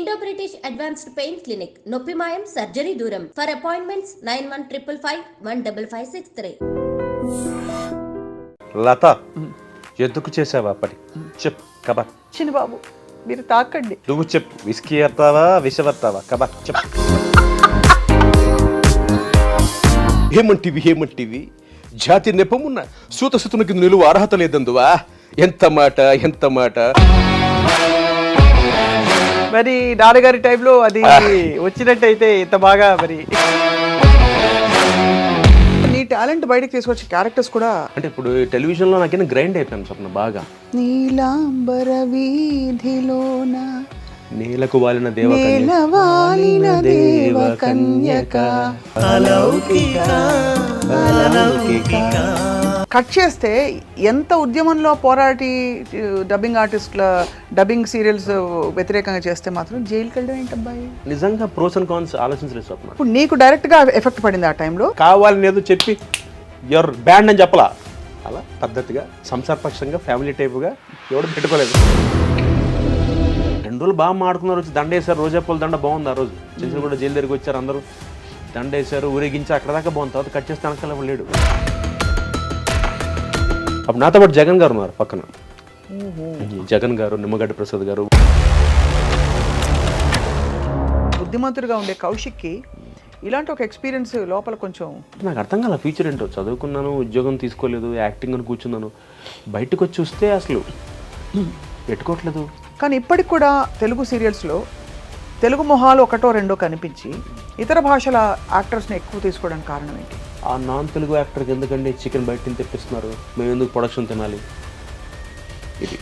Indo British advanced pain clinic నొప్పి మాయం surgery దూరం ఫర్ అపాయింట్మెంట్స్ 9155515563. లత ఎందుకు చేసావా పని చెప్పు కబా చిన్న బాబు మీరు తాకండి. నువ్వు చెప్పు విస్కీ ఎత్తావా విషవత్తావా కబా చెప్పు. ఏమంటివి జాతి నెపమున్న సూతసుతునికి నిలువ అర్హత లేదందువా. ఎంత మాట మరి నాన్నగారి టైంలో అది వచ్చినట్టయితే ఇంత బాగా మరి నీ టాలెంట్ బయటకు తీసుకొచ్చే క్యారెక్టర్స్ కూడా అంటే ఇప్పుడు టెలివిజన్లో నాకేనా గ్రైండ్ అయిపోయాను స్వప్న బాగా. నీలాంబర వీధిలోన నేలకు వాలిన నేలవాలిన దేవ కన్యక కట్ చేస్తే ఎంత ఉద్యమంలో పోరాటి డబ్బింగ్ ఆర్టిస్టుల డబ్బింగ్ సీరియల్స్ వ్యతిరేకంగా చేస్తే మాత్రం జైలుకి వెళ్ళడం ఏంటబ్బాయి. నిజంగా ప్రోస్ అండ్ కాన్స్ ఆలోచించలేదు స్వప్న. ఇప్పుడు నీకు డైరెక్ట్ గా ఎఫెక్ట్ పడింది ఆ టైంలో. కావాలని ఏదో చెప్పి ఎవరు బ్యాండ్ అని చెప్పలా, అలా పద్ధతిగా సంసారపక్షంగా ఫ్యామిలీ టైపుగా ఎవరు పెట్టుకోలేదు. 2 రోజులు బాగా మాడుకున్నారు, వచ్చి దండ వేశారు. రోజాపూల దండ బాగుంది ఆ రోజు. చిన్న కూడా జైలు దగ్గరికి వచ్చారు, అందరూ దండ వేశారు, ఊరేగించి అక్కడ దాకా బాగుంది. తర్వాత కట్ చేస్తే అనకాల లేడు. అప్పుడు నాతో పాటు జగన్ గారు ఉన్నారు పక్కన. జగన్ గారు, నిమ్మగడ్డ ప్రసాద్ గారు. బుద్ధిమంతుడిగా ఉండే కౌశిక్కి ఇలాంటి ఒక ఎక్స్పీరియన్స్ లోపల కొంచెం నాకు అర్థం కాల. ఫ్యూచర్ ఏంటో చదువుకున్నాను, ఉద్యోగం తీసుకోలేదు, యాక్టింగ్ అని కూర్చున్నాను. బయటకు వచ్చి చూస్తే అసలు పెట్టుకోవట్లేదు. కానీ ఇప్పటికి కూడా తెలుగు సీరియల్స్లో తెలుగు మొహాలు ఒకటో రెండో కనిపించి ఇతర భాషల యాక్టర్స్ని ఎక్కువ తీసుకోవడానికి కారణం ఏంటి? ఆ నాన్ తెలుగు యాక్టర్కి ఎందుకండి చికెన్ బయట నుంచి తెప్పిస్తున్నారు, మేము ఎందుకు ప్రొడక్షన్ తినాలి? ఇది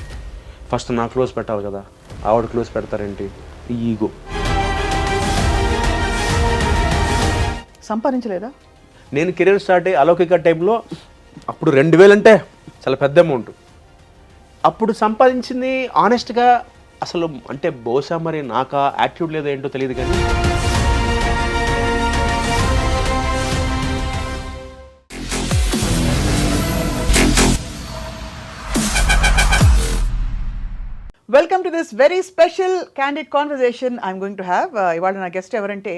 ఫస్ట్ నా క్లోజ్ పెట్టాలి కదా, ఆవిడ క్లోజ్ పెడతారేంటి? ఈ ఈగో. సంపాదించలేదా? నేను కెరీర్ స్టార్ట్ అయ్యి అలౌకిక టైంలో అప్పుడు 2000 అంటే చాలా పెద్ద అమౌంట్. అప్పుడు సంపాదించింది ఆనెస్ట్గా అసలు అంటే బహుశా మరి నాకు ఆ యాటిట్యూడ్ లేదో ఏంటో తెలియదు కానీ welcome to this very special candid conversation I'm going to have. ఇవాళ నా గెస్ట్ ఎవరంటే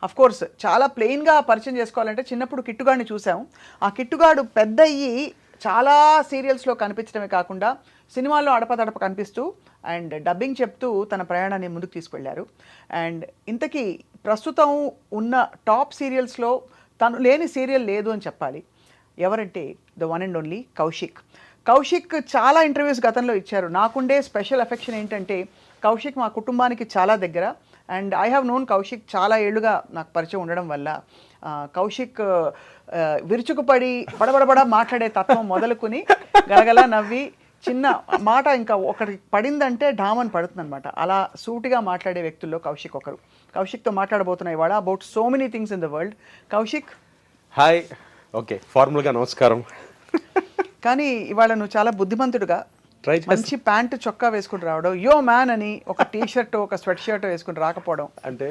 అఫ్ కోర్స్ చాలా ప్లెయిన్గా పరిచయం చేసుకోవాలంటే చిన్నప్పుడు కిట్టుగాడిని చూసాం. ఆ కిట్టుగాడు పెద్ద అయ్యి చాలా సీరియల్స్లో కనిపించడమే కాకుండా సినిమాల్లో అడపదడప కనిపిస్తూ అండ్ డబ్బింగ్ చెప్తూ తన ప్రయాణాన్ని ముందుకు తీసుకెళ్లారు. అండ్ ఇంతకీ ప్రస్తుతం ఉన్న టాప్ సీరియల్స్లో తను లేని సీరియల్ లేదు అని చెప్పాలి. ఎవరంటే the one and only Kaushik. Kaushik చాలా ఇంటర్వ్యూస్ గతంలో ఇచ్చారు. నాకుండే స్పెషల్ అఫెక్షన్ ఏంటంటే కౌశిక్ మా కుటుంబానికి చాలా దగ్గర. And I have known Kaushik చాలా ఏళ్ళుగా నాకు పరిచయం ఉండడం వల్ల కౌశిక్ విరుచుకుపడి బడబడబడ మాట్లాడే తత్వం మొదలుకొని గలగల నవ్వి చిన్న మాట ఇంకా ఒకటి పడిందంటే డామన్ పడుతుంది అనమాట. అలా సూటిగా మాట్లాడే వ్యక్తుల్లో కౌశిక్ ఒకరు. కౌశిక్తో మాట్లాడబోతున్నాయి ఇవాళ about so many things in the world. Kaushik hi. Okay, ఫార్మల్గా నమస్కారం. కానీ ఇవాళ నువ్వు చాలా బుద్ధిమంతుడుగా మంచి ప్యాంటు చొక్కా వేసుకుని రావడం, యో మ్యాన్ అని ఒక టీ షర్ట్ ఒక స్వెట్ షర్ట్ వేసుకుని రాకపోవడం అంటే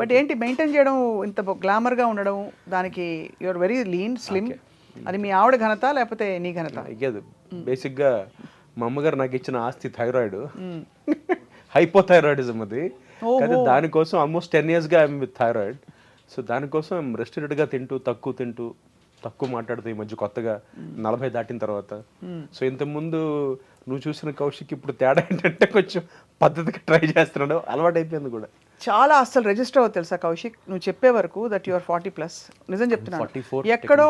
బట్ ఏంటి మెయింటైన్ చేయడం, ఇంత గ్లామర్గా ఉండడం, దానికి యువర్ వెరీ లీన్ స్లిమ్. అది మీ ఆవిడ ఘనత లేకపోతే నీ ఘనత? అయ్యేది బేసిక్గా మా అమ్మగారు నాకు ఇచ్చిన ఆస్తి థైరాయిడ్, హైపోథైరాయిడిజం. అది కానీ దానికోసం ఆల్మోస్ట్ 10 yearsగా ఐఎమ్ విత్ థైరాయిడ్. సో దానికోసం రెస్ట్రిక్టెడ్గా తక్కువ మాట్లాడుతూ ఈ మధ్య కొత్తగా 40 దాటిన తర్వాత. సో ఇంతకుముందు నువ్వు చూసిన కౌశిక్ ఇప్పుడు తేడా ఏంటంటే కొంచెం పద్ధతిగా ట్రై చేస్తున్నాడు, అలవాటు అయిపోయింది కూడా. చాలా అసలు రిజిస్టర్ అవ్వదు తెలుసా కౌశిక్, నువ్వు చెప్పే వరకు దట్ యువర్ 40+. నిజం చెప్తున్నాను, 44 ఎక్కడో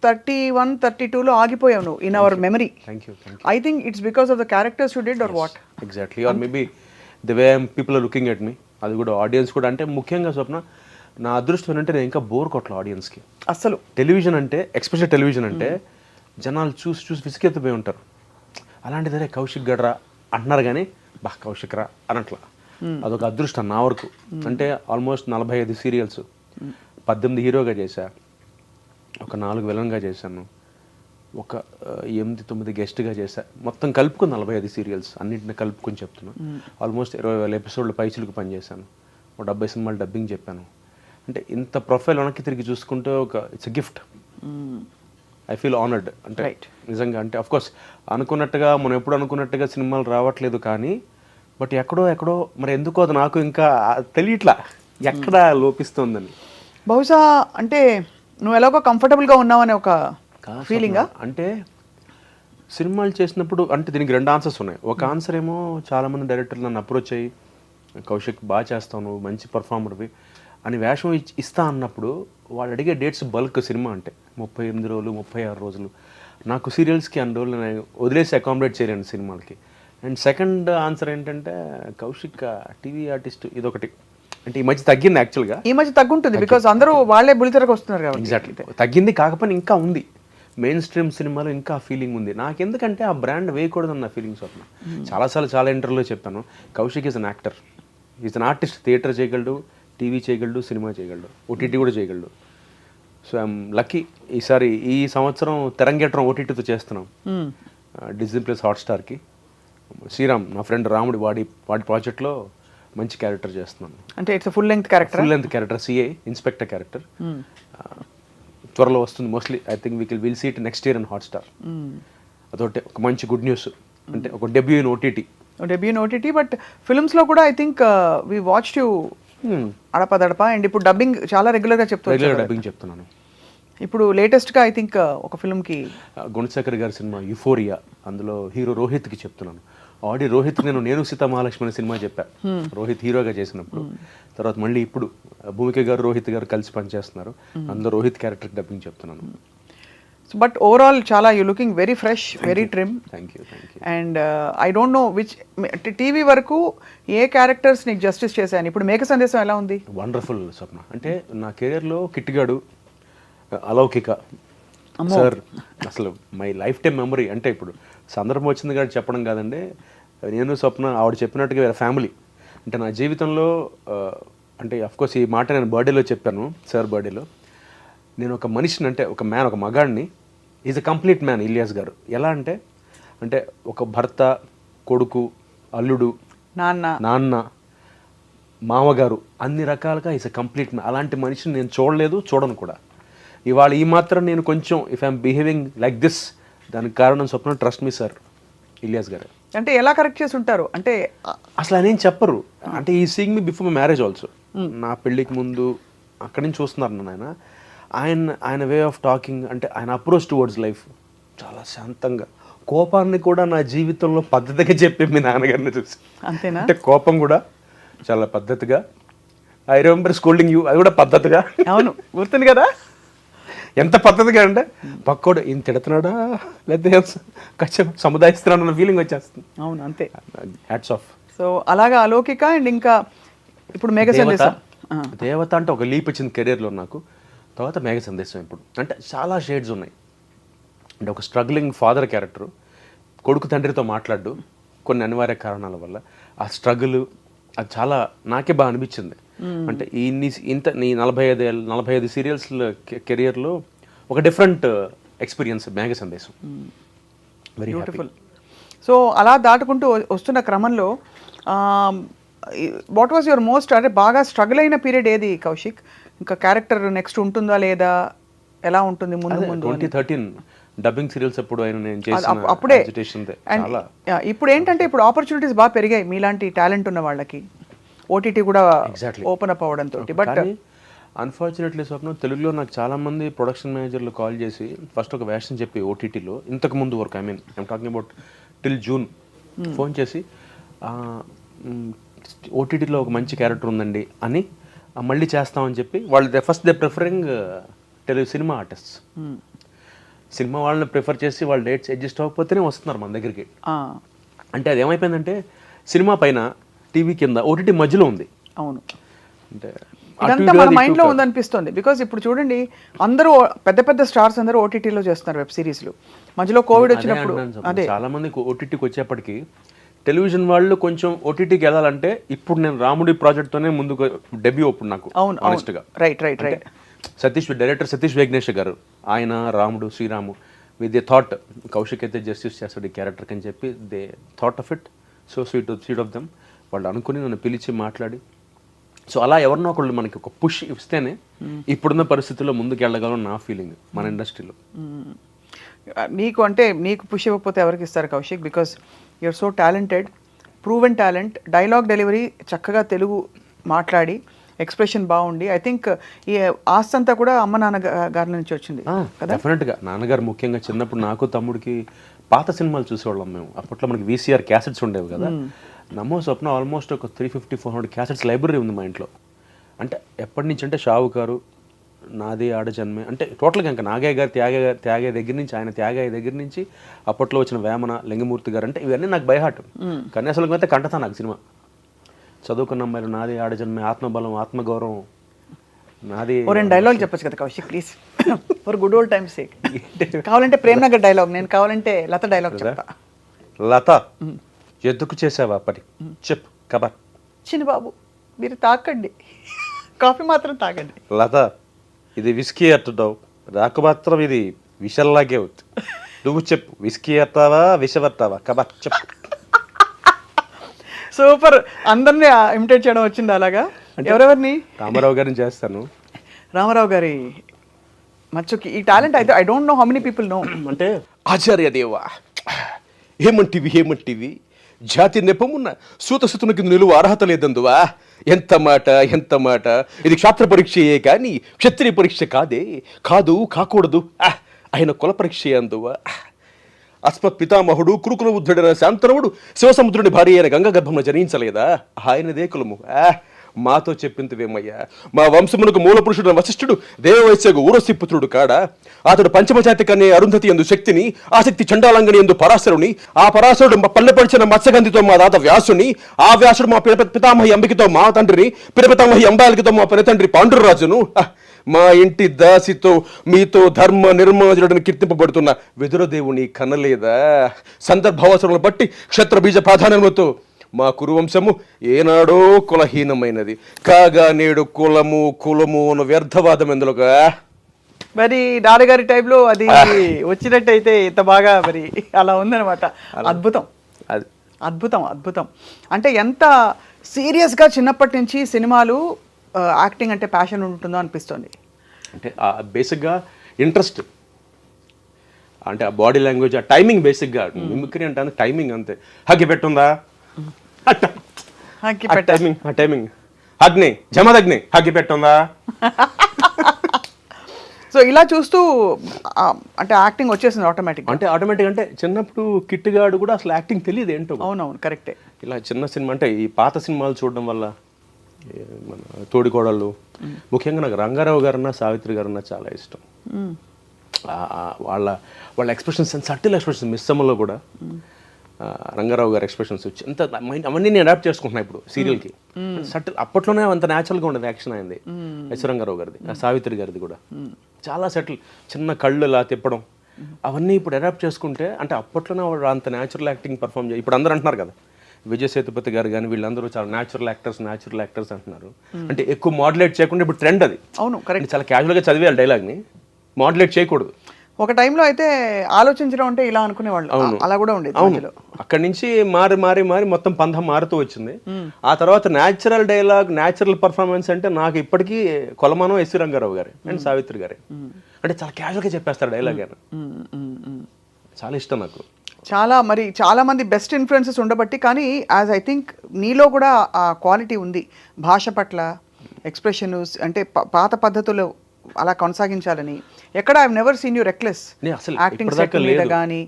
31, 32లో ఆగిపోయావు నువ్వు in our memory. I think it's because of the characters you did or what? Exactly, or maybe the way people are looking at me. అది కూడా ఆడియన్స్ కూడా. అంటే ముఖ్యంగా స్వప్న నా అదృష్టం అంటే నేను ఇంకా బోర్ కొట్టలే ఆడియన్స్కి. అసలు టెలివిజన్ అంటే ఎస్పెషల్ టెలివిజన్ అంటే జనాలు చూసి విసిగెత్తిపోయి ఉంటారు. అలాంటిదరే కౌశిక్ గడ్రా అంటున్నారు కానీ బా కౌశిక్ రా అనట్లా. అదొక అదృష్టం నా వరకు. అంటే ఆల్మోస్ట్ 45 సీరియల్స్, 18 హీరోగా చేశా, ఒక 4 విలన్గా చేశాను, ఒక 8-9 గెస్ట్గా చేశా. మొత్తం కలుపుకుని 45 సీరియల్స్ అన్నింటిని కలుపుకొని చెప్తున్నాను. ఆల్మోస్ట్ 20,000 ఎపిసోడ్లు పైచిలకు పనిచేశాను, ఒక 70 సినిమాలు డబ్బింగ్ చెప్పాను. అంటే ఇంత ప్రొఫైల్ వెనక్కి తిరిగి చూసుకుంటే it's a gift. I feel honoured. అంటే నిజంగా అంటే అఫ్కోర్స్ అనుకున్నట్టుగా మనం ఎప్పుడు అనుకున్నట్టుగా సినిమాలు రావట్లేదు కానీ బట్ ఎక్కడో మరి ఎందుకో అది నాకు ఇంకా తెలియట్లా ఎక్కడ లోపిస్తుందని. బహుశా అంటే నువ్వు ఎలాగో కంఫర్టబుల్గా ఉన్నావనే ఒక ఫీలింగా? అంటే సినిమాలు చేసినప్పుడు అంటే దీనికి 2 ఆన్సర్స్ ఉన్నాయి. ఒక ఆన్సర్ ఏమో చాలామంది డైరెక్టర్లు నన్ను అప్రోచ్ అయ్యి కౌశిక్ బాగా చేస్తావు, నువ్వు మంచి పర్ఫార్మర్వి అని వేషం ఇస్తా అన్నప్పుడు వాళ్ళు అడిగే డేట్స్ బల్క్. సినిమా అంటే 38 రోజులు 36 రోజులు. నాకు సీరియల్స్కి అన్ని రోజులు నేను వదిలేసి అకామిడేట్ చేయలేను సినిమాలకి. అండ్ సెకండ్ ఆన్సర్ ఏంటంటే కౌశిక్ టీవీ ఆర్టిస్ట్ ఇదొకటి. అంటే ఈ మధ్య తగ్గింది యాక్చువల్గా. ఈ మధ్య తగ్గుంటుంది బికాజ్ అందరూ వాళ్ళే బుల్లితెరకు వస్తున్నారు కాబట్టి. ఎగ్జాక్ట్లీ తగ్గింది, కాకపోతే ఇంకా ఉంది మెయిన్ స్ట్రీమ్ సినిమాలో ఇంకా ఫీలింగ్ ఉంది. నాకెందుకంటే ఆ బ్రాండ్ వేయకూడదన్న ఫీలింగ్ స్వప్న. చాలాసార్లు చాలా ఇంటర్వ్యూలో చెప్పాను, Kaushik is an actor, is an artist. Theatre చేయగలడు, టీవీ చేయగలడు, సినిమా చేయగలడు, ఓటీటీ కూడా చేయగలడు. So I'm lucky. ఈసారి ఈ సంవత్సరం తెరంగేట్రం ఓటీటీతో చేస్తున్నాం డిజ్నీ ప్లస్ హాట్స్టార్కి. శ్రీరామ్ నా ఫ్రెండ్ రాముడి వాడి ప్రాజెక్ట్లో మంచి క్యారెక్టర్ చేస్తున్నాను. అంటే it's full length character CA inspector character. త్వరలో వస్తుంది mostly. I think will see it next year in Hotstar. అదొకటి ఒక మంచి గుడ్ న్యూస్. అంటే ఒక డెబ్యూ ఇన్ ఓటీటీ. బట్ ఫిల్మ్స్లో కూడా I think we watched you అడపదడప. అండ్ ఇప్పుడు డబ్బింగ్ చాలా రెగ్యులర్గా చెప్తున్నాను. ఇప్పుడు లేటెస్ట్గా ఐ థింక్ ఒక ఫిల్మ్కి గుణశేఖర్ గారి సినిమా యుఫోరియా, అందులో హీరో రోహిత్కి చెప్తున్నాను. ఆల్రెడీ రోహిత్ నేను సీతా మహాలక్ష్మి అనే సినిమా చెప్పా రోహిత్ హీరోగా చేసినప్పుడు. తర్వాత మళ్ళీ ఇప్పుడు భూమిక గారు రోహిత్ గారు కలిసి పనిచేస్తున్నారు, అందులో రోహిత్ క్యారెక్టర్ డబ్బింగ్ చెప్తున్నాను. బట్ ఓవరాల్ చాలా you looking very fresh, very trim. Thank you. And I don't no which TV వరకు ఏ క్యారెక్టర్స్ నీకు జస్టిస్ చేశాను. ఇప్పుడు మేక సందేశం ఎలా ఉంది? వండర్ఫుల్ స్వప్న. అంటే నా కెరియర్లో కిట్టిగాడు, అలౌకిక సార్ అసలు మై లైఫ్ టైం మెమరీ. అంటే ఇప్పుడు సందర్భం వచ్చింది కాబట్టి చెప్పడం కాదండి, నేను స్వప్న ఆవిడ చెప్పినట్టుగా వేరే ఫ్యామిలీ. అంటే నా జీవితంలో అంటే అఫ్కోర్స్ ఈ మాట నేను బర్త్డేలో చెప్పాను, సార్ బర్త్డేలో. నేను ఒక మనిషిని, అంటే ఒక మ్యాన్, ఒక మగాడిని, is a complete man Ilyas గారు. ఎలా అంటే ఒక భర్త, కొడుకు, అల్లుడు, నాన్న, మామగారు, అన్ని రకాలుగా ఈజ్ అ కంప్లీట్ మ్యాన్. అలాంటి మనిషిని నేను చూడలేదు, చూడను కూడా. ఇవాళ ఈ మాత్రం నేను కొంచెం if I'm behaving like this, దానికి కారణం స్వప్న ట్రస్ట్ మీ సార్ ఇలియాస్ గారు. అంటే ఎలా కరెక్ట్ చేసి ఉంటారు అంటే అసలు ఆయన ఏం చెప్పరు. అంటే ఈ seeing me before my marriage also. నా పెళ్ళికి ముందు అక్కడి నుంచి చూస్తున్నారు నన్ను. ఆయన వే ఆఫ్ టాకింగ్, అంటే ఆయన అప్రోచ్ టువర్డ్స్ లైఫ్ చాలా శాంతంగా. కోపాన్ని కూడా నా జీవితంలో పద్ధతిగా చెప్పి మీ నాన్నగారిని చూసి. అంతేనా? అంటే కోపం కూడా చాలా పద్ధతిగా. ఐ రిమెంబర్ స్కోల్డింగ్ యూ, అది కూడా పద్ధతిగా. అవును, గుర్తుంది కదా. ఎంత పద్ధతిగా అంటే పక్కోడు ఈయన తిడుతున్నాడా లేకపోతే కొంచెం సముదాయిస్తున్నాడు అన్న ఫీలింగ్ వచ్చేస్తుంది. అవును, అంతే. Hats off. సో అలాగా అలౌకిక. అండ్ ఇంకా ఇప్పుడు మేఘ సందేశం. దేవత అంటే ఒక లీప్ వచ్చింది కెరీర్లో నాకు. తర్వాత మేఘ సందేశం. ఇప్పుడు అంటే చాలా షేడ్స్ ఉన్నాయి. అంటే ఒక స్ట్రగ్లింగ్ ఫాదర్ క్యారెక్టర్, కొడుకు తండ్రితో మాట్లాడు కొన్ని అనివార్య కారణాల వల్ల. ఆ స్ట్రగుల్ అది చాలా నాకే బాగా అనిపించింది. అంటే నీ 45 సీరియల్స్ కెరియర్లో ఒక డిఫరెంట్ ఎక్స్పీరియన్స్ మేఘ సందేశం. Very beautiful. సో అలా దాటుకుంటూ వస్తున్న క్రమంలో వాట్ వాజ్ యువర్ మోస్ట్, అంటే బాగా స్ట్రగుల్ అయిన పీరియడ్ ఏది కౌశిక్? ఇంకా క్యారెక్టర్ నెక్స్ట్ ఉంటుందా లేదా, ఎలా ఉంటుంది ముందు? 2013 డబ్బింగ్ సీరియల్స్ అప్పుడు ఆయన నేను చేసిన అప్పుడే. చాలా. ఇప్పుడు ఏంటంటే ఇప్పుడు ఆపర్చునిటీస్ బాగా పెరిగాయి మీలాంటి టాలెంట్ ఉన్న వాళ్ళకి, ఓటీటీ కూడా ఓపెన్ అప్ అవ్వడంతో. బట్ అన్ఫార్చునేట్లీ స్వప్న, తెలుగులో నాకు చాలామంది ప్రొడక్షన్ మేనేజర్లు కాల్ చేసి ఫస్ట్ ఒక వేషన్ చెప్పి ఓటీటీలో ఇంతకు ముందు వరకు, I'm talking about till June, phone చేసి ఓటీటీలో ఒక మంచి క్యారెక్టర్ ఉందండి అని మళ్ళీ చేస్తామని చెప్పి వాళ్ళు first they preferring Telugu cinema artists. Cinema వాళ్ళని ప్రిఫర్ చేసి వాళ్ళ డేట్స్ అడ్జస్ట్ అవ్వకపోతేనే వస్తున్నారు మన దగ్గరికి. అంటే అది ఏమైపోయిందంటే సినిమా పైన టీవీ కింద ఓటీటీ మధ్యలో ఉంది. అవును, అంటే ఇదంతా మన మైండ్లో ఉందనిపిస్తుంది. బికాజ్ ఇప్పుడు చూడండి, అందరూ పెద్ద పెద్ద స్టార్స్ అందరూ ఓటీటీలో చేస్తున్నారు వెబ్ సిరీస్లు. మధ్యలో కోవిడ్ వచ్చినప్పుడు అదే చాలా మందికి ఓటీటీకి వచ్చేప్పటికి టెలివిజన్ వాళ్ళు కొంచెం ఓటీటీకి వెళ్ళాలంటే ఇప్పుడు నేను రాముడి ప్రాజెక్ట్తోనే ముందుకు డెబ్యూ అప్పుడు నాకు. అవును, ఆనెస్ట్గా. రైట్. డైరెక్టర్ సతీష్ వేగ్నేష్ గారు, ఆయన రాముడు Sriramu with they thought Kaushik అయితే జస్టిస్ చేస్తాడు ఈ క్యారెక్టర్కి అని చెప్పి they thought of it. So sweet of them. వాళ్ళు అనుకుని నన్ను పిలిచి మాట్లాడి, సో అలా ఎవరినో ఒకళ్ళు మనకి ఒక పుష్ ఇస్తేనే ఇప్పుడున్న పరిస్థితుల్లో ముందుకు వెళ్ళగలం నా ఫీలింగ్ మన ఇండస్ట్రీలో. నీకు అంటే నీకు పుష్ ఇవ్వకపోతే ఎవరికి ఇస్తారు Kaushik? Because you're so talented proven talent, dialogue delivery చక్కగా తెలుగు మాట్లాడి ఎక్స్ప్రెషన్ బాగుండి, ఐ థింక్ ఈ ఆస్తి అంతా కూడా అమ్మ నాన్న గారి నుంచి వచ్చింది కదా. డెఫినెట్గా నాన్నగారు ముఖ్యంగా చిన్నప్పుడు నాకు తమ్ముడికి పాత సినిమాలు చూసేవాళ్ళం మేము. అప్పట్లో మనకి వీసీఆర్ క్యాసెట్స్ ఉండేవి కదా. నమ్మో స్వప్న ఆల్మోస్ట్ ఒక 350-400 క్యాసెట్స్ లైబ్రరీ ఉంది మా ఇంట్లో. అంటే ఎప్పటి నుంచి అంటే షావుకారు, నాది ఆడజన్మే, అంటే టోటల్గా ఇంకా నాగయ్య గారు త్యాగయ్య దగ్గర నుంచి, ఆయన త్యాగయ్య దగ్గర నుంచి అప్పట్లో వచ్చిన వేమన, లింగమూర్తి గారు, అంటే ఇవన్నీ నాకు బైహార్ట్. కన్యాశుల్కం అయితే కంటతా నాకు సినిమా. చదువుకున్న అమ్మాయిలు, నాది ఆడజన్మే, ఆత్మబలం, ఆత్మగౌరవం, నాది. 2 డైలాగ్ చెప్పచ్చు కదా Kaushik please, for good old times sake. కావాలంటే ప్రేమ్ నగర్ డైలాగ్, నేను కావాలంటే లత డైలాగ్ చెప్తా. లత ఎందుకు చేసావా పని చెప్పు కబర్. చిన్న బాబు మీరు తాకండి, కాఫీ మాత్రం తాగండి. లత ఇది విస్కీ అట్టుతావు, నాకు మాత్రం ఇది విషల్లాగే అవుతుంది. నువ్వు చెప్పు, విస్కీ అట్టావా విషవట్టావా కబర్ చెప్పు. సూపర్, అందరినీ ఇమిటేట్ చేయడం వచ్చింది అలాగా. ఎవరెవరిని? రామారావు గారిని చేస్తాను. రామారావు గారి మచ్చుకి ఈ టాలెంట్ అయితే I don't know how many people know. అంటే ఆచార్య దేవా ఏమంటివి జాతి నెపమున్న సూతసుతునికి నిలువ అర్హత లేదందువా. ఎంత మాట, ఇది క్షాత్ర పరీక్షయే కానీ క్షత్రియ పరీక్ష కాదు కాకూడదు. ఆయన కుల పరీక్ష అందువా. అస్మత్ పితామహుడు కురుకుల బుద్ధుడైన శాంతనవుడు శివసముద్రుని భార్య అయిన గంగ గర్భంలో జనించలేదా, ఆయనదే కులము. మాతో చెప్పిందివేమయ్యా, మా వంశమునకు మూల పురుషుడు వశిష్ఠుడు దేవవైశ్యకు ఊరసి పుత్రుడు కాడా. అతడు పంచమజాతి కన్నే అరుంధతి ఎందు శక్తిని, ఆసక్తి చండాలంగని ఎందు పరాశరుని, ఆ పరాశరుడు పల్లెపడిచిన మత్స్యగంధితో మా తాత వ్యాసుని, ఆ వ్యాసుడు మా పితామహి అంబికతో మా తండ్రిని, పితామహి అంబాలికతో మా పెనతండ్రి పాండురాజును. మా ఇంటి దాసితో మీతో ధర్మ నిర్మాజుడని కీర్తింపబడుతున్న విదురదేవుని కనలేదా. సందర్భావసరములను బట్టి క్షత్ర బీజ ప్రాధాన్యములతో మా కురువంశము ఏనాడో కులహీనమైనది కాగా నేడు కులము అన్న వ్యర్థవాదం ఎందులోగా. మరి నాన్నగారి టైంలో అది వచ్చినట్టయితే ఇంత బాగా మరి అలా ఉందన్నమాట. అద్భుతం. అంటే ఎంత సీరియస్గా చిన్నప్పటి నుంచి సినిమాలు, యాక్టింగ్ అంటే ప్యాషన్ ఉంటుందో అనిపిస్తుంది. అంటే బేసిక్గా ఇంట్రెస్ట్, అంటే ఆ బాడీ లాంగ్వేజ్, ఆ టైమింగ్, బేసిక్గా మిమిక్రీ అంటే టైమింగ్ అంతే. హగ్గి పెట్టుందా టైమింగ్, అగ్ని జమదగ్ని హగ్గి పెట్టుందా. సో ఇలా చూస్తూ అంటే యాక్టింగ్ వచ్చేసింది ఆటోమేటిక్. అంటే ఆటోమేటిక్ అంటే చిన్నప్పుడు కిట్టుగాడు కూడా అసలు యాక్టింగ్ తెలియదు ఏంటో. అవునవును కరెక్టే. ఇలా చిన్న సినిమా అంటే ఈ పాత సినిమాలు చూడడం వల్ల, మన తోడికోడళ్ళు, ముఖ్యంగా నాకు రంగారావు గారన్నా సావిత్రి గారన్నా చాలా ఇష్టం. వాళ్ళ ఎక్స్ప్రెషన్స్, సటిల్ ఎక్స్ప్రెషన్స్, మిస్సమ్మలో కూడా రంగారావు గారి ఎక్స్ప్రెషన్స్ ఎంత అవన్నీ నేను అడాప్ట్ చేసుకుంటున్నాను ఇప్పుడు సీరియల్కి. సటిల్, అప్పట్లోనే అంత న్యాచురల్గా ఉండేది యాక్షన్ అయింది. ఎస్ రంగారావు గారిది, సావిత్రి గారిది కూడా చాలా సెటిల్, చిన్న కళ్ళు ఇలా తిప్పడం, అవన్నీ ఇప్పుడు అడాప్ట్ చేసుకుంటే, అంటే అప్పట్లోనే వాళ్ళు అంత న్యాచురల్ యాక్టింగ్ పర్ఫామ్ చేయాలి. ఇప్పుడు అందరూ అంటున్నారు కదా, విజయ్ సేతుపతి గారు కానీ వీళ్ళందరూ చాలా న్యాచురల్ యాక్టర్స్ అంటున్నారు. అంటే ఎక్కువ మాడ్యులేట్ చేయకుండా ఇప్పుడు ట్రెండ్ అది. అవును కరెక్ట్. చాలా క్యాజువల్గా చదివేయాలి డైలాగ్ని, మాడ్యులేట్ చేయకూడదు. ఒక టైంలో అయితే ఆలోచించడం అంటే ఇలా అనుకునేవాళ్ళు, అలా కూడా ఉండేది. అవును, అక్కడి నుంచి మారి మొత్తం పంథం మారుతూ వచ్చింది. ఆ తర్వాత న్యాచురల్ డైలాగ్, న్యాచురల్ పర్ఫార్మెన్స్ అంటే నాకు ఇప్పటికీ కొలమానం ఎస్ రంగారావు గారు అండ్ సావిత్రి గారే. అంటే చాలా క్యాజువల్గా చెప్పేస్తారు డైలాగ్ గారు, చాలా ఇష్టం నాకు. చాలా మంది బెస్ట్ ఇన్ఫ్లుయెన్సెస్ ఉండబట్టి, కానీ యాజ్ ఐ థింక్ నీలో కూడా ఆ క్వాలిటీ ఉంది, భాష పట్ల ఎక్స్ప్రెషన్, అంటే పాత పద్ధతుల్లో అలా కొనసాగించాలని. ఎక్కడ I never seen you reckless acting set మీద కానీ,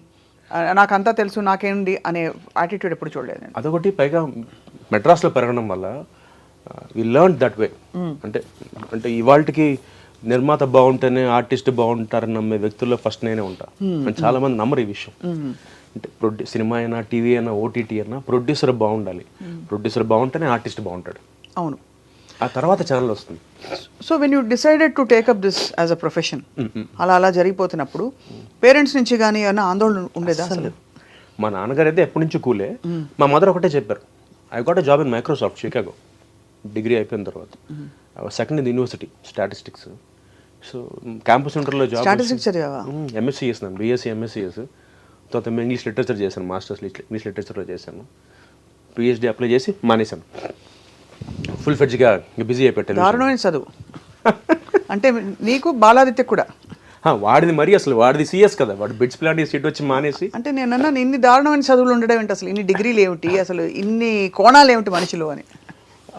నాకంతా తెలుసు నాకేంది అనే యాటిట్యూడ్ ఎప్పుడు చూడలేదు. అదొకటి, పైగా మెడ్రాస్లో పెరగడం వల్ల వి లెర్న్ దట్ వే. అంటే ఇవాళకి నిర్మాత బాగుంటేనే ఆర్టిస్ట్ బాగుంటారని నమ్మే వ్యక్తుల్లో ఫస్ట్ నేనే ఉంటా. అంటే చాలా మంది నమ్మరు ఈ విషయం. అంటే సినిమా అయినా, టీవీ అయినా, ఓటీటీ అయినా ప్రొడ్యూసర్ బాగుండాలి. ప్రొడ్యూసర్ బాగుంటేనే ఆర్టిస్ట్ బాగుంటాడు. అవును, ఆ తర్వాత ఛానల్ వస్తుంది. So when you decided to take up this as a profession, అలా జరిగిపోతున్నప్పుడు పేరెంట్స్ నుంచి కానీ ఏమైనా ఆందోళన ఉండేదా? అసలు మా నాన్నగారు అయితే ఎప్పటి నుంచి కూలే. మా మదర్ ఒకటే చెప్పారు, I got a job in Microsoft Chicago. Degree అయిపోయిన తర్వాత second in university statistics. So campus సెంటర్లో జాబ్. స్టాటిస్టిక్స్ చదివావా? ఎంఎస్సీ చేసినాను, బీఎస్సీ ఎంఎస్సీ చేసి తర్వాత ఇంగ్లీష్ లిటరేచర్ చేశాను, మాస్టర్స్ ఇంగ్లీష్ లిటరేచర్లో చేశాను. పిహెచ్డీ అప్లై చేసి మానేశాను. ఫుల్ ఫెడ్జ్గా బిజీ అయిపోయాను. దారుణమైన చదువు. అంటే నీకు బాలాదిత్య కూడా వాడిది మరి అసలు వాడిది సీఎస్ కదా, వాడు బిట్స్ ప్లాంట్ సీట్ వచ్చి మానేసి. అంటే నేనన్నా ఇన్ని దారుణమైన చదువులు ఉండడం ఏంటి, అసలు ఇన్ని డిగ్రీలు ఏమిటి, అసలు ఇన్ని కోణాలు ఏమిటి మనిషిలో అని.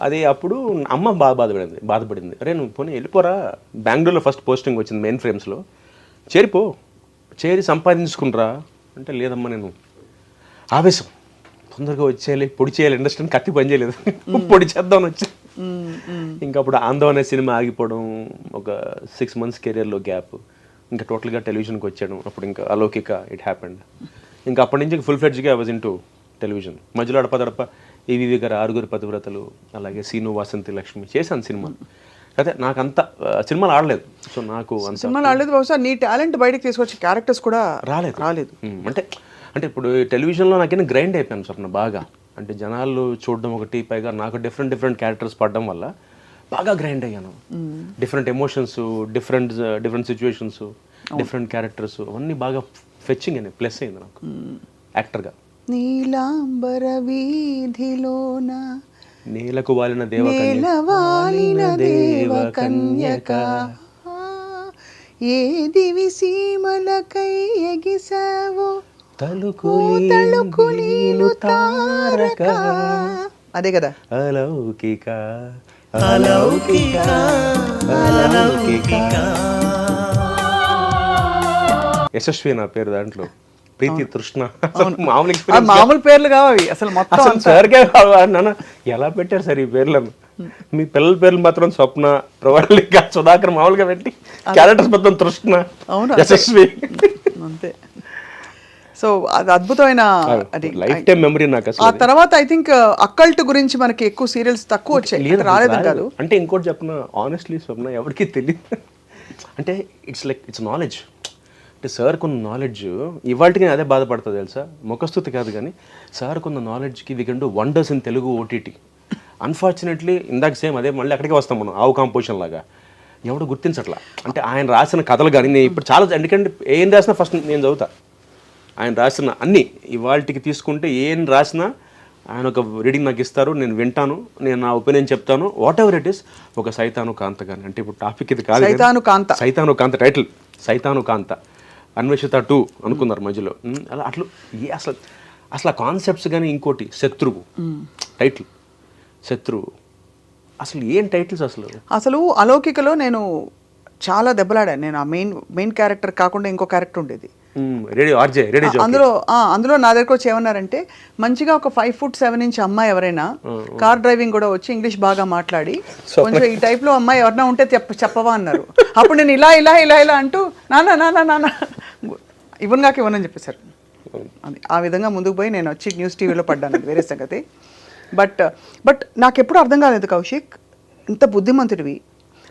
అది అప్పుడు అమ్మ బాధపడింది. అరే నువ్వు పోనీ వెళ్ళిపోరా, బెంగళూరులో ఫస్ట్ పోస్టింగ్ వచ్చింది మెయిన్ ఫ్రేమ్స్లో, చేరి సంపాదించుకునిరా అంటే, లేదమ్మా నేను ఆవేశం తొందరగా వచ్చేయాలి, పొడి చేయాలి, ఇండస్ట్రీని కత్తి పని చేయలేదు, పొడి చేద్దామని వచ్చి. ఇంకా అప్పుడు ఆందోళన సినిమా ఆగిపోవడం, ఒక 6 months కెరియర్లో గ్యాప్, ఇంకా టోటల్గా టెలివిజన్కి వచ్చాడు. అప్పుడు ఇంకా అలౌకిక ఇట్ హ్యాపెండ్. ఇంకా అప్పటి నుంచి ఫుల్ ఫ్లెడ్జ్గా I was in to television. మధ్యలో అడపదడప ఈవీవి గారు 6 పతివ్రతలు, అలాగే సీను వాసంతి లక్ష్మి చేశాను సినిమా. అయితే నాకు అంత సినిమాలు ఆడలేదు, సో నాకు అంత సినిమాలు ఆడలేదు. బహుశా నీ టాలెంట్ బయటకు తీసుకొచ్చే క్యారెక్టర్స్ కూడా రాలేదు. అంటే ఇప్పుడు టెలివిజన్లో నాకేనా గ్రైండ్ అయిపోయాను స్వప్న బాగా. అంటే జనాలు చూడడం ఒకటి, పైగా నాకు డిఫరెంట్ క్యారెక్టర్స్ పడడం వల్ల బాగా గ్రైండ్ అయ్యాను. Different emotions, different situations, different characters అవన్నీ బాగా ఫెచ్చింగ్ అని ప్లస్ అయింది నాకు యాక్టర్గా. నీలాంబర వీధిలోన నేలకు వాలిన దేవకన్యక ఏ దివి సీమలకై ఎగిసావో తలుకులీను తారక. అదే కదా అలౌకిక యశస్వి నా పేరు, దాంట్లో ప్రీతి తృష్ణ. మామూలు పేర్లు కావాలి అసలు మొత్తం సార్కే నాన్న ఎలా పెట్టారు సార్ ఈ పేర్లను? మీ పిల్లల పేర్లు మాత్రం స్వప్న, ప్రవళిక, సుధాకర్ మామూలుగా పెట్టి క్యారెక్టర్స్ మొత్తం తృష్ణ, యశస్వి అంతే. సో అది అద్భుతమైన లైఫ్ టైం మెమరీ నాకు. ఆ తర్వాత ఐ థింక్ అక్కల్ట్ గురించి మనకి ఎక్కువ సీరియల్స్ తక్కువ వచ్చాయి, రాలేదు కాదు. అంటే ఇంకోటి చెప్పిన ఆనెస్ట్లీ స్వప్న ఎవరికి తెలియదు. అంటే ఇట్స్ నాలెడ్జ్. అంటే సార్ కొన్న నాలెడ్జ్ ఇవాళకి నేను అదే బాధపడుతుంది తెలుసా, ముఖస్తుతి కాదు కానీ సార్ కొన్న నాలెడ్జ్కి we can do wonders in Telugu OTT. Unfortunately ఇందాక సేమ్ అదే మళ్ళీ అక్కడికే వస్తాం మనం, ఆవు కాంపోజిషన్ లాగా ఎవడు గుర్తించట్లా. అంటే ఆయన రాసిన కథలు కానీ నేను ఇప్పుడు చాలా, ఎందుకంటే ఏం రాసినా ఫస్ట్ నేను చదువుతా. ఆయన రాసిన అన్నీ ఇవాళకి తీసుకుంటే ఏం రాసినా ఆయన ఒక రీడింగ్ నాకు ఇస్తారు, నేను వింటాను, నేను నా ఒపీనియన్ చెప్తాను, వాట్ ఎవర్ ఇట్ ఈస్. ఒక సైతాను కాంత కానీ, అంటే ఇప్పుడు టాపిక్ ఇది కాదు, సైతాను కాంత టైటిల్, సైతాను కాంత, అన్వేషిత 2 అనుకున్నారు మధ్యలో. అలా అట్లా అసలు కాన్సెప్ట్స్ కానీ, ఇంకోటి శత్రువు టైటిల్, శత్రువు అసలు ఏం టైటిల్స్ అసలు అలౌకికలో నేను చాలా దెబ్బలాడాను. నేను ఆ మెయిన్ క్యారెక్టర్ కాకుండా ఇంకో క్యారెక్టర్ ఉండేది అందులో నా దగ్గరకు వచ్చి ఏమన్నారంటే, మంచిగా ఒక 5'7" అమ్మాయి ఎవరైనా కార్ డ్రైవింగ్ కూడా వచ్చి ఇంగ్లీష్ బాగా మాట్లాడి కొంచెం ఈ టైప్ లో అమ్మాయి ఎవరైనా ఉంటే చెప్పవా అన్నారు. అప్పుడు నేను ఇలా ఇలా ఇలా ఇలా అంటూ నాన్న ఇవ్వని చెప్పేశారు. అది ఆ విధంగా ముందుకు పోయి నేను వచ్చి న్యూస్ టీవీలో పడ్డాను, వేరే సంగతి. బట్ నాకు ఎప్పుడు అర్థం కాలేదు కౌశిక్, ఇంత బుద్ధిమంతుడివి,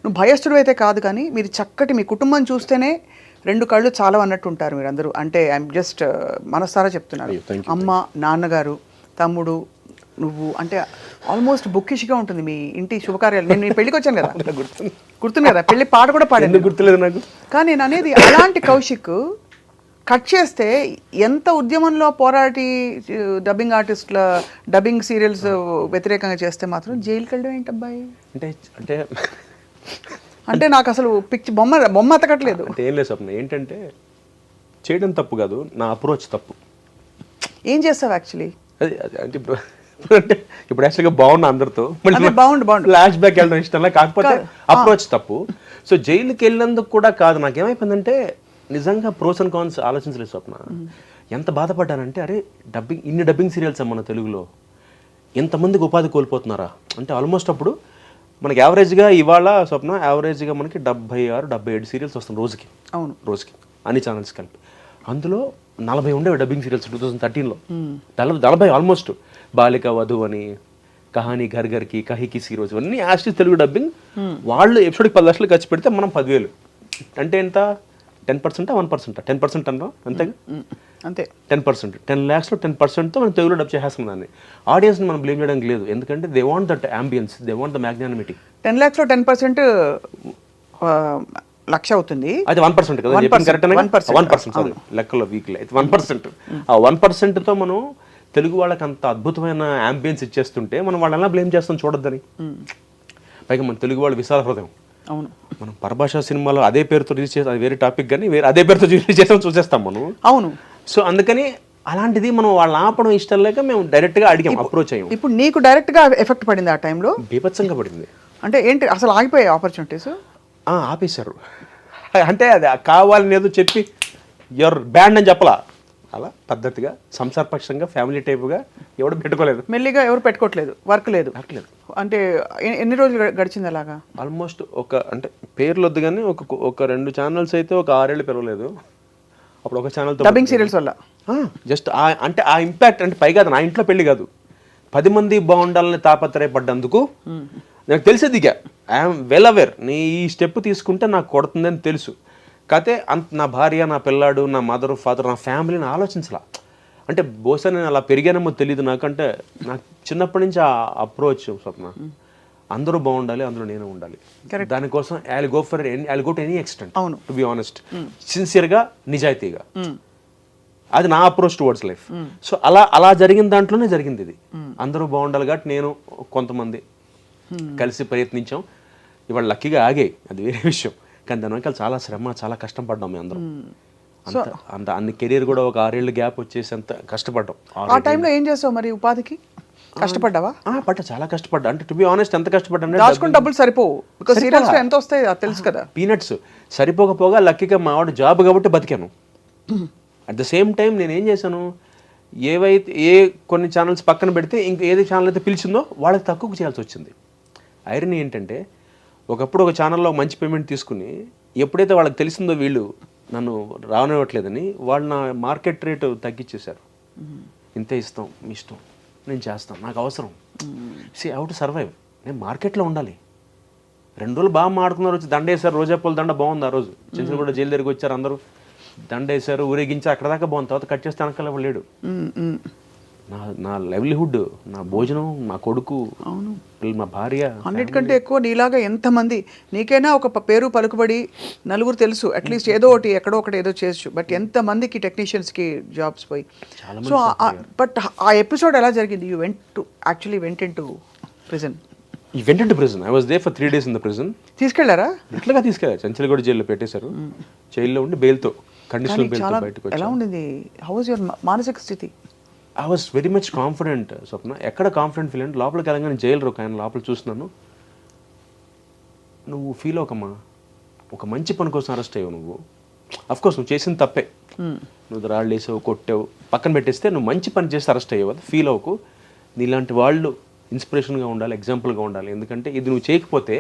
నువ్వు భయస్థుడు అయితే కాదు, కానీ మీరు చక్కటి మీ కుటుంబం చూస్తేనే 2 కళ్ళు చాలా అన్నట్టు ఉంటారు మీరందరూ. అంటే ఐఎమ్ జస్ట్ మనసారా చెప్తున్నారు. అమ్మ, నాన్నగారు, తమ్ముడు, నువ్వు, అంటే ఆల్మోస్ట్ బుక్కిష్గా ఉంటుంది మీ ఇంటి శుభకార్యాలు. నేను పెళ్ళికి వచ్చాను కదా, గుర్తుంది కదా, పెళ్లి పాట కూడా పాడాను, గుర్తులేదు నాకు. కానీ నేను అనేది అలాంటి కౌశిక్ కట్ చేస్తే ఎంత ఉద్యమంలో పోరాటి డబ్బింగ్ ఆర్టిస్టుల డబ్బింగ్ సీరియల్స్ వ్యతిరేకంగా చేస్తే మాత్రం జైలుకి వెళ్ళడం ఏంటబ్బాయి? అంటే నాకు అసలు బొమ్మ అతకట్లేదు. అంటే ఏం లేదు స్వప్న, ఏంటంటే చేయడం తప్పు కాదు, నా అప్రోచ్ తప్పు. ఏం చేస్తావు యాక్చువల్లీ? అంటే ఇప్పుడు యాక్చువల్గా బాగున్నా అందరితో, బాగుండు ఫ్లాష్ బ్యాక్ వెళ్ళడం ఇష్టం, కాకపోతే అప్రోచ్ తప్పు. సో జైలుకి వెళ్ళినందుకు కూడా కాదు, నాకేమైపోయిందంటే నిజంగా ప్రోస్ అండ్ కాన్స్ ఆలోచించలేదు స్వప్న. ఎంత బాధపడ్డానంటే, అరే ఇన్ని డబ్బింగ్ సీరియల్స్ మన తెలుగులో ఎంతమందికి ఉపాధి కోల్పోతున్నారా అంటే. ఆల్మోస్ట్ అప్పుడు మనకి యావరేజ్గా ఇవాళ స్వప్న యావరేజ్గా మనకి 76-77 సీరియల్స్ వస్తాం రోజుకి. అవును, రోజుకి అన్ని ఛానల్స్ కలిపి. అందులో 40 ఉండేవి డబ్బింగ్ సీరియల్స్ 2013లో. 40 ఆల్మోస్ట్. బాలిక వధు అని, కహానీ ఘర్ ఘర్కి, కహికి సీరోజ్, అన్నీ యాస్టిస్ తెలుగు డబ్బింగ్. వాళ్ళు ఎపిసోడ్కి 10 లక్షలు ఖర్చు పెడితే మనం 10,000. అంటే ఎంత? 10%, 1%, 10% అన్నా అంతేగా, అంతే. 10%, 10 lakhsలో 10%తో మనం తెలుగులో డబ్ చేసేస్తున్నాం దాన్ని. ఆడియన్స్ని మనం బ్లేమ్ చేయడానికి లేదు, ఎందుకంటే they want that ambience, they want the magnanimity. 10 lakhsలో 10% లక్ష అవుతుంది, అది 1% కదా, 1% లెక్కలో వీక్లీ అయితే 1%. ఆ 1%తో మనం తెలుగు వాళ్ళకి అంత అద్భుతమైన అంబియన్స్ ఇచ్చేస్తుంటే మనం వాళ్ళని బ్లేమ్ చేస్తాం చూడొద్దని. పైగా మన తెలుగు వాళ్ళు విశాల హృదయం. అవును, మనం పరభాషా సినిమాలో అదే పేరుతో రిలీజ్ చేస్తాం, అది వేరే టాపిక్, కానీ వేరే అదే పేరుతో రిలీజ్ చేస్తాం చూసేస్తాం మనం. అవును. సో అందుకని అలాంటిది మనం వాళ్ళు ఆపడం ఇష్టం లేక మేము డైరెక్ట్గా అడిగాం, అప్రోచ్ అయ్యాం. ఇప్పుడు నీకు డైరెక్ట్గా ఎఫెక్ట్ పడింది ఆ టైంలో? బీభత్సంగా పడింది. అంటే ఏంటి అసలు ఆగిపోయాయి ఆపర్చునిటీస్? ఆపేశారు. అంటే అది కావాలని ఏదో చెప్పి ఎవరు బ్యాండ్ అని చెప్పలా, అలా పద్ధతిగా సంసారపక్షంగా ఫ్యామిలీ టైప్గా ఎవడు పెట్టుకోలేదు. మెల్లిగా ఎవరు పెట్టుకోవట్లేదు, వర్క్ లేదు. అంటే ఎన్ని రోజులు గడిచింది అలాగా? ఆల్మోస్ట్ అంటే పేర్లు వద్దు కానీ ఒక 2 ఛానల్స్ అయితే ఒక 6 ఏళ్ళు పిలవలేదు. అప్పుడు ఒక ఛానల్తో డబ్బింగ్ సీరియల్స్ వల్ల జస్ట్ అంటే ఆ ఇంపాక్ట్, అంటే పైగా నా ఇంట్లో పెళ్లి కాదు, 10 మంది బాగుండాలని తాపత్రయపడ్డందుకు నాకు తెలిసేది. ఇక ఐఎమ్ వెల్ అవేర్, నీ ఈ స్టెప్ తీసుకుంటే నాకు కొడుతుందని తెలుసు. కాకపోతే నా భార్య, నా పిల్లాడు, నా మదర్ ఫాదర్, నా ఫ్యామిలీని ఆలోచించలా. అంటే బహుశా నేను అలా పెరిగానేమో తెలియదు నాకంటే, నాకు చిన్నప్పటి నుంచి ఆ అప్రోచ్ స్వప్న, అందరూ బాగుండాలి, అందులో నేను ఉండాలి. దానికోసం I go to any extent, to be honest, సిన్సియర్గా, నిజాయితీగా. అది నా అప్రోచ్ టువర్డ్స్ లైఫ్. సో అలా జరిగిన దాంట్లోనే జరిగింది ఇది. అందరూ బాగుండాలి కాబట్టి నేను కొంతమంది కలిసి ప్రయత్నించాం. ఇవాళ లక్కీగా ఆగాయి, అది వేరే విషయం. కానీ దాని వెనకాల చాలా శ్రమ, చాలా కష్టపడ్డాం మేము అందరం. అంత అన్ని కెరీర్ కూడా ఒక 6 ఏళ్ళు గ్యాప్ వచ్చేసి అంత కష్టపడ్డాం. ఆ టైంలో ఏం చేసావు మరి ఉపాధికి? కష్టపడ్డావా? చాలా కష్టపడ్డా. అంటే టు బి ఆనెస్ట్ ఎంత కష్టపడ్డా, దాచుకుని డబ్బులు సరిపోవు, బికాజ్ సీరియల్స్ ఎంత వస్తాయి తెలుసు కదా. పీనట్స్ సరిపోకపోగా లక్కీగా మా వాడు జాబ్ కాబట్టి బతికాను. అట్ ద సేమ్ టైం నేను ఏం చేశాను, కొన్ని ఛానల్స్ పక్కన పెడితే ఇంక ఏది ఛానల్ అయితే పిలిచిందో వాళ్ళకి తక్కువ చేయాల్సి వచ్చింది. ఐరనీ ఏంటంటే, ఒకప్పుడు ఒక ఛానల్లో మంచి పేమెంట్ తీసుకుని ఎప్పుడైతే వాళ్ళకి తెలిసిందో వీళ్ళు నన్ను రానివ్వట్లేదని, వాళ్ళు నా మార్కెట్ రేటు తగ్గించేశారు. ఇంతే ఇస్తాం, మీ ఇష్టం, నేను చేస్తాను, నాకు అవసరం. హౌ టు సర్వైవ్, నేను మార్కెట్లో ఉండాలి. 2 రోజులు బాగా మాడుకున్నారు, వచ్చి దండ వేశారు, రోజా పూల దండ బాగుంది. ఆ రోజు చెంచులు కూడా జైలు దగ్గరికి వచ్చారు, అందరూ దండ వేశారు, ఊరేగించారు, అక్కడ దాకా బాగుంది. తర్వాత కట్ చేస్తే వెనకాల లేడు. నా లైవ్లీహుడ్, నా భోజనం, నా కొడుకు, మా భార్య, అన్నిటికంటే ఎక్కువ నీలాగా ఎంతమంది, నీకైనా ఒక పేరు పలుకుబడి నలుగురు తెలుసు, అట్లీస్ట్ ఏదో ఒకటి ఎక్కడో ఒకటి ఏదో చేయొచ్చు, బట్ ఎంతమందికి టెక్నీషియన్స్కి జాబ్స్ పోయి. సో బట్ ఆ ఎపిసోడ్ ఎలా జరిగింది? You went in to prison. I was there for 3 days in the prison. తీసుకెళ్లారా? ఇట్లాగా తీసుకెళ్ళారు, చంచలగూడ జైల్లో పెట్టేశారు. జైల్లో ఉండి బెయిల్తో, కండిషనల్ బెయిల్తో బయటకు వచ్చారు. ఎలా ఉండింది? హౌ వాజ్ యువర్ మానసిక స్థితి? I was very much confident Swapna. ఎక్కడ కాన్ఫిడెంట్ ఫీల్ అంటే, లోపలికి వెళ్ళగానే జైలు ఆయన లోపల చూస్తున్నాను. నువ్వు ఫీల్ అవ్వకమ్మా, ఒక మంచి పని కోసం అరెస్ట్ అయ్యావు నువ్వు. అఫ్కోర్స్ నువ్వు చేసిన తప్పే, నువ్వు రాళ్ళు వేసావు, కొట్టావు, పక్కన పెట్టేస్తే నువ్వు మంచి పని చేసి అరెస్ట్ అయ్యావు. అది ఫీల్ అవ్వకు. నీలాంటి వాళ్ళు ఇన్స్పిరేషన్గా ఉండాలి, ఎగ్జాంపుల్గా ఉండాలి. ఎందుకంటే ఇది నువ్వు చేయకపోతే,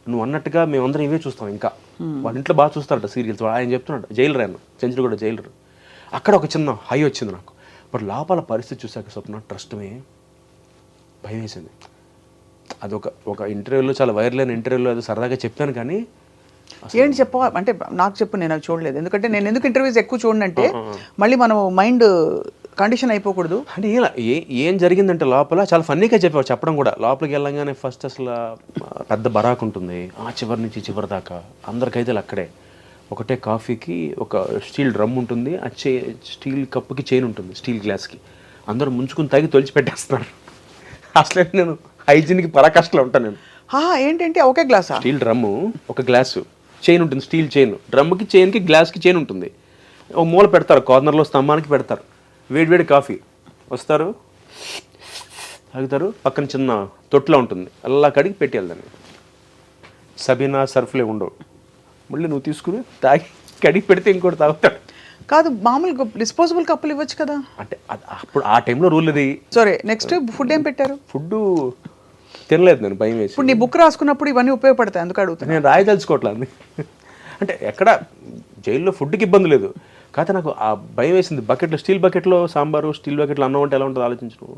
నువ్వు అన్నట్టుగా మేమందరం ఇవే చూస్తాం. ఇంకా వాళ్ళ ఇంట్లో బాగా చూస్తారట సీరియల్స్. ఆయన చెప్తున్నాడు, జైలర్ ఆయన, చంద్రుడు కూడా జైలర్. అక్కడ ఒక చిన్న హై వచ్చింది నాకు. బట్ లోపల పరిస్థితి చూసాక స్వప్న, ట్రస్ట్మే భయం వేసింది. ఒక ఇంటర్వ్యూలో, చాలా వైరల్ అయిన ఇంటర్వ్యూలో అది సరదాగా చెప్పాను. కానీ ఏంటి చెప్పవా అంటే నాకు చెప్పు, నేను అది చూడలేదు. ఎందుకంటే నేను ఎందుకు ఇంటర్వ్యూస్ ఎక్కువ చూడనంటే, మళ్ళీ మనం మైండ్ కండిషన్ అయిపోకూడదు. అంటే ఇలా ఏం జరిగిందంటే, లోపల చాలా ఫన్నీగా చెప్పడం కూడా. లోపలికి వెళ్ళంగానే ఫస్ట్ అసలు పెద్ద బరాక్ ఉంటుంది, ఆ చివరి నుంచి చివరి దాకా అందరికైతే అక్కడే. ఒకటే కాఫీకి ఒక స్టీల్ డ్రమ్ ఉంటుంది, ఆ స్టీల్ కప్పుకి చైన్ ఉంటుంది, స్టీల్ గ్లాస్కి. అందరూ ముంచుకుని తాగి తొలిచి పెట్టేస్తున్నారు. అసలే నేను హైజీన్కి పరాకాష్ఠలో ఉంటాను నేను. ఏంటంటే ఒకే గ్లాస్, స్టీల్ డ్రమ్ము, ఒక గ్లాసు, చైన్ ఉంటుంది, స్టీల్ చైన్. డ్రమ్కి, చైన్కి, గ్లాస్కి చైన్ ఉంటుంది. ఒక మూల పెడతారు, కార్నర్లో స్తంభానికి పెడతారు. వేడివేడి కాఫీ వస్తారు, తాగుతారు. పక్కన చిన్న తొట్టులో ఉంటుంది, అలా కడిగి పెట్టేయాలి దాన్ని. సబీనా సర్ఫ్లే ఉండవు. మళ్ళీ నువ్వు తీసుకుని తాగి కడిగి పెడితే ఇంకోటి తాగుతాడు. కాదు, మామూలు డిస్పోజబుల్ కప్పులు ఇవ్వచ్చు కదా. అంటే అప్పుడు ఆ టైంలో రూల్ అది. సరే, నెక్స్ట్ ఫుడ్ ఏం పెట్టారు? ఫుడ్ తినలేదు నేను, భయం వేసి. ఇప్పుడు నీ బుక్ రాసుకున్నప్పుడు ఇవన్నీ ఉపయోగపడతాయి, ఎందుకు అడుగుతాను? నేను రాయదలుచుకోవట్లేదు. అంటే ఎక్కడ జైల్లో ఫుడ్కి ఇబ్బంది లేదు, కాకపోతే నాకు ఆ భయం వేసింది. బకెట్లో, స్టీల్ బకెట్లో సాంబారు, స్టీల్ బకెట్లో అన్నం అంటే ఎలా ఉంటుంది ఆలోచించు నువ్వు.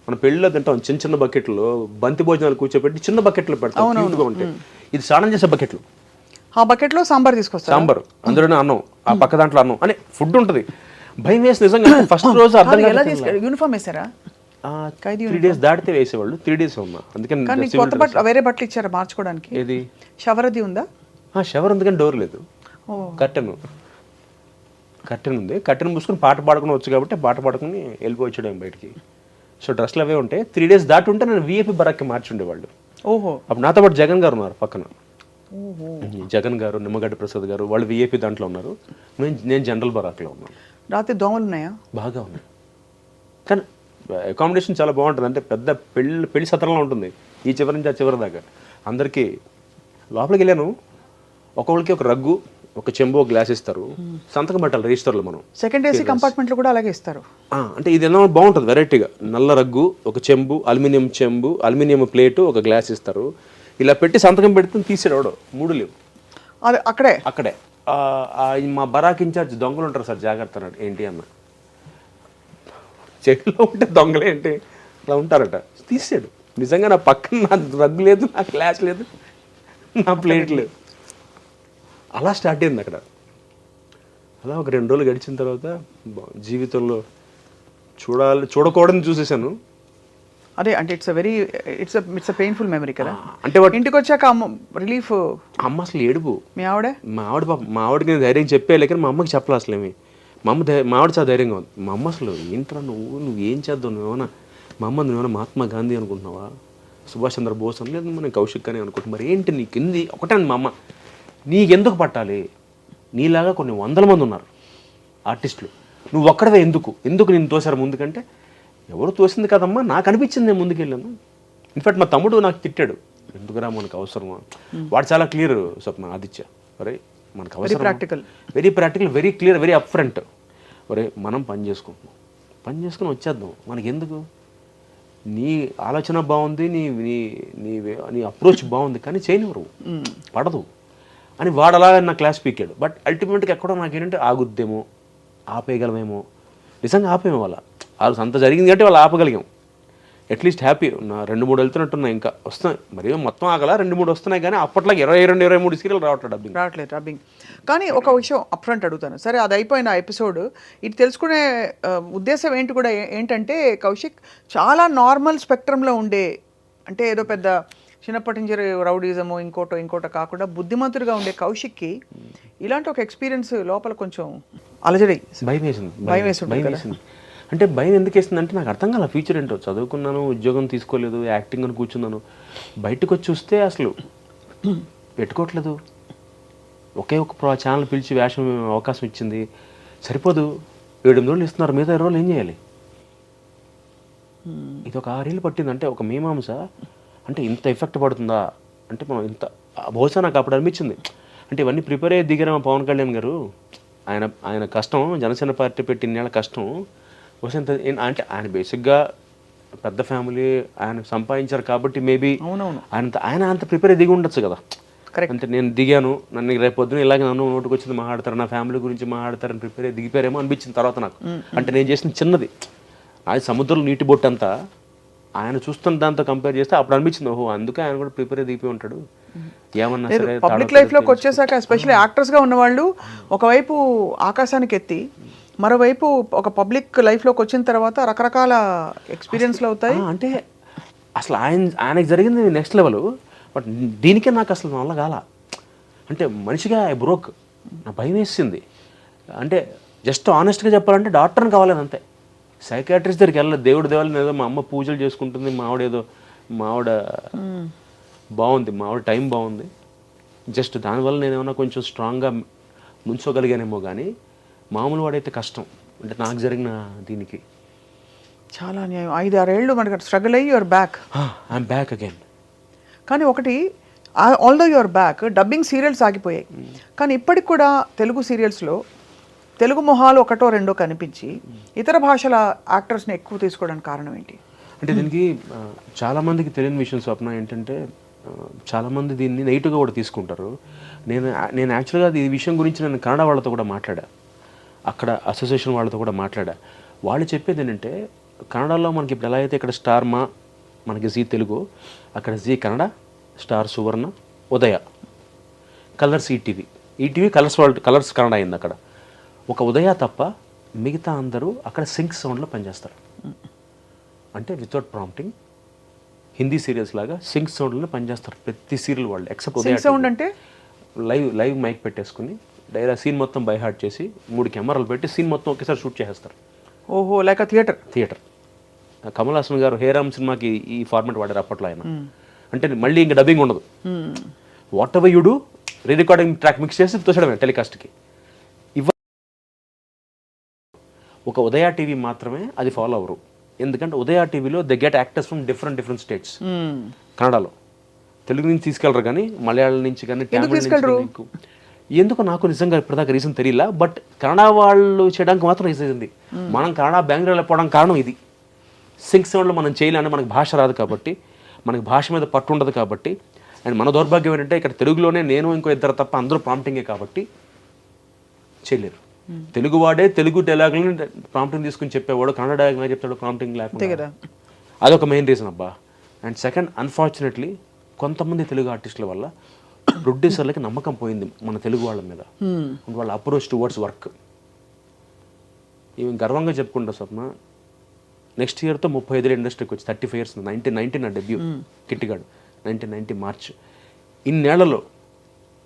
మనం పెళ్ళిలో తింటాం చిన్న బకెట్లో, బంతి భోజనాలు కూర్చోబెట్టి చిన్న బకెట్లో పెడతాం, క్యూట్గా ఉంటాయి. ఇది స్నానం చేసే బకెట్లు. ఆ బకెట్లో సాంబార్ తీసుకొస్తారు, సాంబార్ అందులోనే అన్నం, ఆ పక్క దాంట్లో అన్నం అని ఫుడ్ ఉంటుంది. భయం వేసి నిజంగా ఫస్ట్ రోజు అర్థం కాదు. యూనిఫామ్ వేసారా? 3 days దాటితే వేసేవాళ్ళు. 3 days ఉన్నా. అందుకని కొత్త బట్టలు, వేరే బట్టలు ఇచ్చారా మార్చుకోవడానికి? ఏది షవర్ అది ఉందా? షవర్ ఉంది కానీ డోర్ లేదు. కర్టెన్ ఉంది. కర్టెన్ మూసుకుని పాట పాడుకుని వచ్చు కాబట్టి పాట పాడుకుని వెళ్ళిపోవచ్చాడు బయటికి. సో డ్రెస్లు అవే ఉంటాయి. 3 days దాటి ఉంటే నేను విఐపి బరాక్కి మార్చి ఉండేవాళ్ళు. ఓహో. అప్పుడు నాతో పాటు జగన్ గారు ఉన్నారు పక్కన. జగన్ గారు, నిమ్మగడ్డ ప్రసాద్ గారు వాళ్ళు విఐపి దాంట్లో ఉన్నారు, నేను జనరల్ బరాక్లో ఉన్నాను. రాత్రి దోమలు ఉన్నాయా? బాగా ఉన్నాయి, కానీ అకామిడేషన్ చాలా బాగుంటుంది. అంటే పెద్ద పెళ్లి సత్రంలో ఉంటుంది, ఈ చివరి నుంచి ఆ చివరి దాకా. అందరికీ లోపలికి వెళ్ళాను, ఒక్కొక్కరికి ఒక రగ్గు, ఒక చెంబు, ఒక గ్లాస్ ఇస్తారు, సంతకం పెట్టాలి రిజిస్టర్లో మనం. సెకండ్ ఏసీ కంపార్ట్మెంట్లో కూడా అలాగే ఇస్తారు. అంటే ఇది ఏమో బాగుంటుంది వెరైటీగా, నల్ల రగ్గు, ఒక చెంబు, అల్యూమినియం చెంబు, అల్యూమినియం ప్లేటు, ఒక గ్లాస్ ఇస్తారు. ఇలా పెట్టి సంతకం పెడుతుంది, తీసేవాడు 3 లేవు అది అక్కడే. మా బరాక్ ఇన్ఛార్జ్ దొంగలు ఉంటారు సార్, జాగ్రత్త అన్నాడు. ఏంటి అన్న, చెట్లో ఉంటే దొంగలే ఏంటి అలా ఉంటారట. తీసాడు నిజంగా. నా పక్కన నా రగ్గు లేదు, నా గ్లాస్ లేదు, నా ప్లేట్ లేదు. అలా స్టార్ట్ అయింది అక్కడ. అలా ఒక 2 రోజులు గడిచిన తర్వాత జీవితంలో చూడకూడదని చూసేసాను. అదే అంటే ఇట్స్ పెయిన్ఫుల్ మెమరీ కదా. అంటే ఇంటికి వచ్చాక రిలీఫ్. అమ్మ అసలు ఏడుపు. మీ ఆవిడ మా ఆవిడకి నేను ధైర్యం చెప్పేయాలి, కానీ మా అమ్మకి చెప్పలే అసలు ఏమి. మా ఆవిడ చాలా ధైర్యంగా ఉంది. మా అమ్మ అసలు ఏంట్రా నువ్వు ఏం చేద్దావు, నువ్వేమన్నా మా అమ్మ నువ్వేమన్నా మహాత్మా గాంధీ అనుకుంటున్నావా, సుభాష్ చంద్ర బోస్ అని, లేదు నేను కౌశిక్ అని అనుకుంటున్నా, మరి ఏంటి నీకు ఇంది ఒకటే. మా అమ్మ నీకెందుకు పట్టాలి, నీలాగా కొన్ని 100 మంది ఉన్నారు ఆర్టిస్టులు, నువ్వు ఒక్కడవే ఎందుకు నేను తోసారు ముందుకంటే, ఎవరు తోసింది కదమ్మా, నాకు అనిపించింది, నేను ముందుకెళ్ళాను. ఇన్ఫాక్ట్ మా తమ్ముడు నాకు తిట్టాడు, ఎందుకురా మనకు అవసరమా. వాడు చాలా క్లియర్ స్వప్న, ఆదిత్య, అరే మనకు అవసరం, very practical, very clear, very up front. ఒరే మనం పని చేసుకుని వచ్చేద్దాం, మనకి ఎందుకు, నీ ఆలోచన బాగుంది, నీ నీ నీ నీ అప్రోచ్ బాగుంది, కానీ చేయనివ్వరు, పడదు అని వాడు అలాగా నా క్లాస్ పీకాడు. బట్ అల్టిమేట్గా ఎక్కడో నాకేంటంటే ఆగుద్దేమో, ఆపేయగలమేమో. నిజంగా ఆపేమో, వాళ్ళ అంత జరిగింది కాబట్టి వాళ్ళు ఆపగలిగాం. అట్లీస్ట్ హ్యాపీ నా 2-3 వెళ్తున్నట్టున్నాయి, ఇంకా వస్తున్నాయి. మరి మొత్తం ఆగల 2-3 వస్తున్నాయి, కానీ అప్పట్లో 22-23 సీరియల్ రావట్లేదు డబ్బింగ్. కానీ ఒక విషయం అప్ఫ్రంట్ అడుగుతాను, సరే అది అయిపోయిన ఎపిసోడ్, ఇది తెలుసుకునే ఉద్దేశం ఏంటంటే కౌశిక్ చాలా నార్మల్ స్పెక్ట్రంలో ఉండే, అంటే ఏదో పెద్ద చిన్నప్పటి నుంచి రౌడీజము ఇంకోటో కాకుండా బుద్ధిమంతుడిగా ఉండే కౌశిక్కి ఇలాంటి ఒక ఎక్స్పీరియన్స్ లోపల కొంచెం అలజడి, భయం వేసింది. అంటే భయం ఎందుకు వేసిందంటే నాకు అర్థం కాల ఫ్యూచర్ ఏంటో. చదువుకున్నాను, ఉద్యోగం తీసుకోలేదు, యాక్టింగ్ అని కూర్చున్నాను. బయటకు వచ్చి చూస్తే అసలు పెట్టుకోవట్లేదు. ఒకే ఒక ఛానల్ పిలిచి వేషం అవకాశం ఇచ్చింది, సరిపోదు. 7-8 రోజులు ఇస్తున్నారు, మిగతా 20 రోజులు ఏం చేయాలి. ఇది ఒక 6 ఏళ్ళు పట్టింది. అంటే ఒక మీమాంస అంటే ఇంత ఎఫెక్ట్ పడుతుందా అంటే, మనం ఇంత బహుశా నాకు అప్పుడు అనిపించింది. అంటే ఇవన్నీ ప్రిపేర్ అయ్యి దిగారు మా పవన్ కళ్యాణ్ గారు. ఆయన కష్టం, జనసేన పార్టీ పెట్టిన కష్టం బహుశా అంటే ఆయన బేసిక్గా పెద్ద ఫ్యామిలీ, ఆయన సంపాదించారు కాబట్టి మేబీ ఆయన అంత ప్రిపేర్ అయ్యి దిగి ఉండొచ్చు కదా. అంటే నేను దిగాను, నన్ను రేపు పొద్దున ఇలాగే నన్ను నోటుకు వచ్చింది మాట్లాడతారు, నా ఫ్యామిలీ గురించి మాట్లాడతారని ప్రిపేర్ అయ్యి దిగిపోయారేమో అనిపించింది తర్వాత నాకు. అంటే నేను చేసిన చిన్నది, అది సముద్రంలో నీటి బొట్టు అంతా, ఆయన చూస్తున్న దాంతో కంపేర్ చేస్తే అప్పుడు అనిపించింది, ఓహో అందుకే ఆయన కూడా ప్రిపేర్ అయ్యి దిగిపోయి ఉంటాడు. ఏమన్నా సరే పబ్లిక్ లైఫ్లోకి వచ్చేసాక ఎస్పెషల్లీ యాక్టర్స్గా ఉన్నవాళ్ళు ఒకవైపు ఆకాశానికి ఎత్తి, మరోవైపు ఒక పబ్లిక్ లైఫ్లోకి వచ్చిన తర్వాత రకరకాల ఎక్స్పీరియన్స్లు అవుతాయి. అంటే అసలు ఆయనకి జరిగింది నెక్స్ట్ లెవెల్. బట్ దీనికే నాకు అసలు వల్ల కాల. అంటే మనిషిగా ఐ బ్రోక్, నా భయం వేసింది. అంటే జస్ట్ ఆనెస్ట్గా చెప్పాలంటే డాక్టర్ని కావాలని అంతే, సైకాట్రిస్ట్ దగ్గరికి వెళ్ళలేదు. దేవుడి దేవాలని ఏదో మా అమ్మ పూజలు చేసుకుంటుంది, మా ఆవిడ బాగుంది, మా ఆవిడ టైం బాగుంది. జస్ట్ దానివల్ల నేను ఏమైనా కొంచెం స్ట్రాంగ్గా నుంచోగలిగానేమో, కానీ మామూలు వాడైతే కష్టం. అంటే నాకు జరిగిన దీనికి చాలా అన్యాయం. 5-6 ఏళ్ళు మనకి స్ట్రగుల్ అయ్యి your back. I'm back again. కానీ ఒకటి, although your back, dubbing serials ఆగిపోయాయి, కానీ ఇప్పటికి కూడా తెలుగు సీరియల్స్లో తెలుగు మొహాలు 1-2 కనిపించి ఇతర భాషల యాక్టర్స్ని ఎక్కువ తీసుకోవడానికి కారణం ఏంటి? అంటే దీనికి చాలామందికి తెలియని విషయం స్వప్న ఏంటంటే, చాలామంది దీన్ని నెగిటివ్గా కూడా తీసుకుంటారు. నేను యాక్చువల్గా ఈ విషయం గురించి నేను కన్నడ వాళ్ళతో కూడా మాట్లాడా, అక్కడ అసోసియేషన్ వాళ్ళతో కూడా మాట్లాడా. వాళ్ళు చెప్పేది ఏంటంటే, కన్నడలో మనకి ఇప్పుడు ఎలా అయితే ఇక్కడ స్టార్ మా మనకి జీ తెలుగు, అక్కడ జీ కన్నడ, స్టార్ సువర్ణ, ఉదయ, కలర్స్ ఈటీవీ కలర్స్ కన్నడ అయింది. అక్కడ ఒక ఉదయ తప్ప మిగతా అందరూ అక్కడ సింక్ సౌండ్లో పనిచేస్తారు. అంటే వితౌట్ ప్రాంప్టింగ్ హిందీ సీరియల్స్ లాగా సింక్ సౌండ్లో పనిచేస్తారు ప్రతి సీరియల్ వాళ్ళు, ఎక్సెప్ట్ ఉదయ సౌండ్. అంటే లైవ్ మైక్ పెట్టేసుకుని సీన్ మొత్తం బై హార్ట్ చేసి 3 కెమెరాలు పెట్టి సీన్ మొత్తం ఒకేసారి షూట్ చేసేస్తారు. ఓహో, లైక్ థియేటర్. కమల్ హాసన్ గారు హేరామ్ సినిమాకి ఈ ఫార్మాట్ వాడారు అప్పట్లో ఆయన. అంటే మళ్ళీ ఇంకా డబ్బింగ్ ఉండదు, what ever you do re recording track mix చేసి తోసడమే టెలికాస్ట్కి. ఒక ఉదయ టీవీ మాత్రమే అది ఫాలో అవ్వరు, ఎందుకంటే ఉదయ టీవీలో they get actors from different states. కన్నడలో తెలుగు నుంచి తీసుకెళ్ళరు, కానీ మలయాళం నుంచి కానీ తమిళ నుంచి. ఎందుకు నాకు నిజంగా ఇప్పటిదాకా రీజన్ తెలియలా, బట్ కన్నడ వాళ్ళు చేయడానికి మాత్రం రీజన్ ఉంది. మనం కన్నడ బెంగళూరు వెళ్ళిపోవడానికి కారణం ఇది. సింక్ సౌండ్లో మనం చేయలేని, మనకు భాష రాదు కాబట్టి, మనకి భాష మీద పట్టు ఉండదు కాబట్టి. అండ్ మన దౌర్భాగ్యం ఏంటంటే ఇక్కడ తెలుగులోనే నేను ఇంకో ఇద్దరు తప్ప అందరూ ప్రాంప్టింగే కాబట్టి చేయలేరు. తెలుగు వాడే తెలుగు డైలాగులను ప్రాంప్టింగ్ తీసుకుని చెప్పేవాడు, కన్నడ డైలాగ్ చెప్తాడు ప్రాంప్టింగ్ లేకుండా. అదొక మెయిన్ రీజన్ అబ్బా. అండ్ సెకండ్, అన్ఫార్చునేట్లీ కొంతమంది తెలుగు ఆర్టిస్టుల వల్ల ప్రొడ్యూసర్లకి నమ్మకం పోయింది మన తెలుగు వాళ్ళ మీద, వాళ్ళ అప్రోచ్ టువర్డ్స్ వర్క్. ఇవి గర్వంగా చెప్పుకుంటా స్వప్న, నెక్స్ట్ ఇయర్తో 35 ఇండస్ట్రీకి వచ్చి 35 years. 1990 నా డెబ్యూ కిట్టిగాడు, 1990 March. ఇన్నేళ్లలో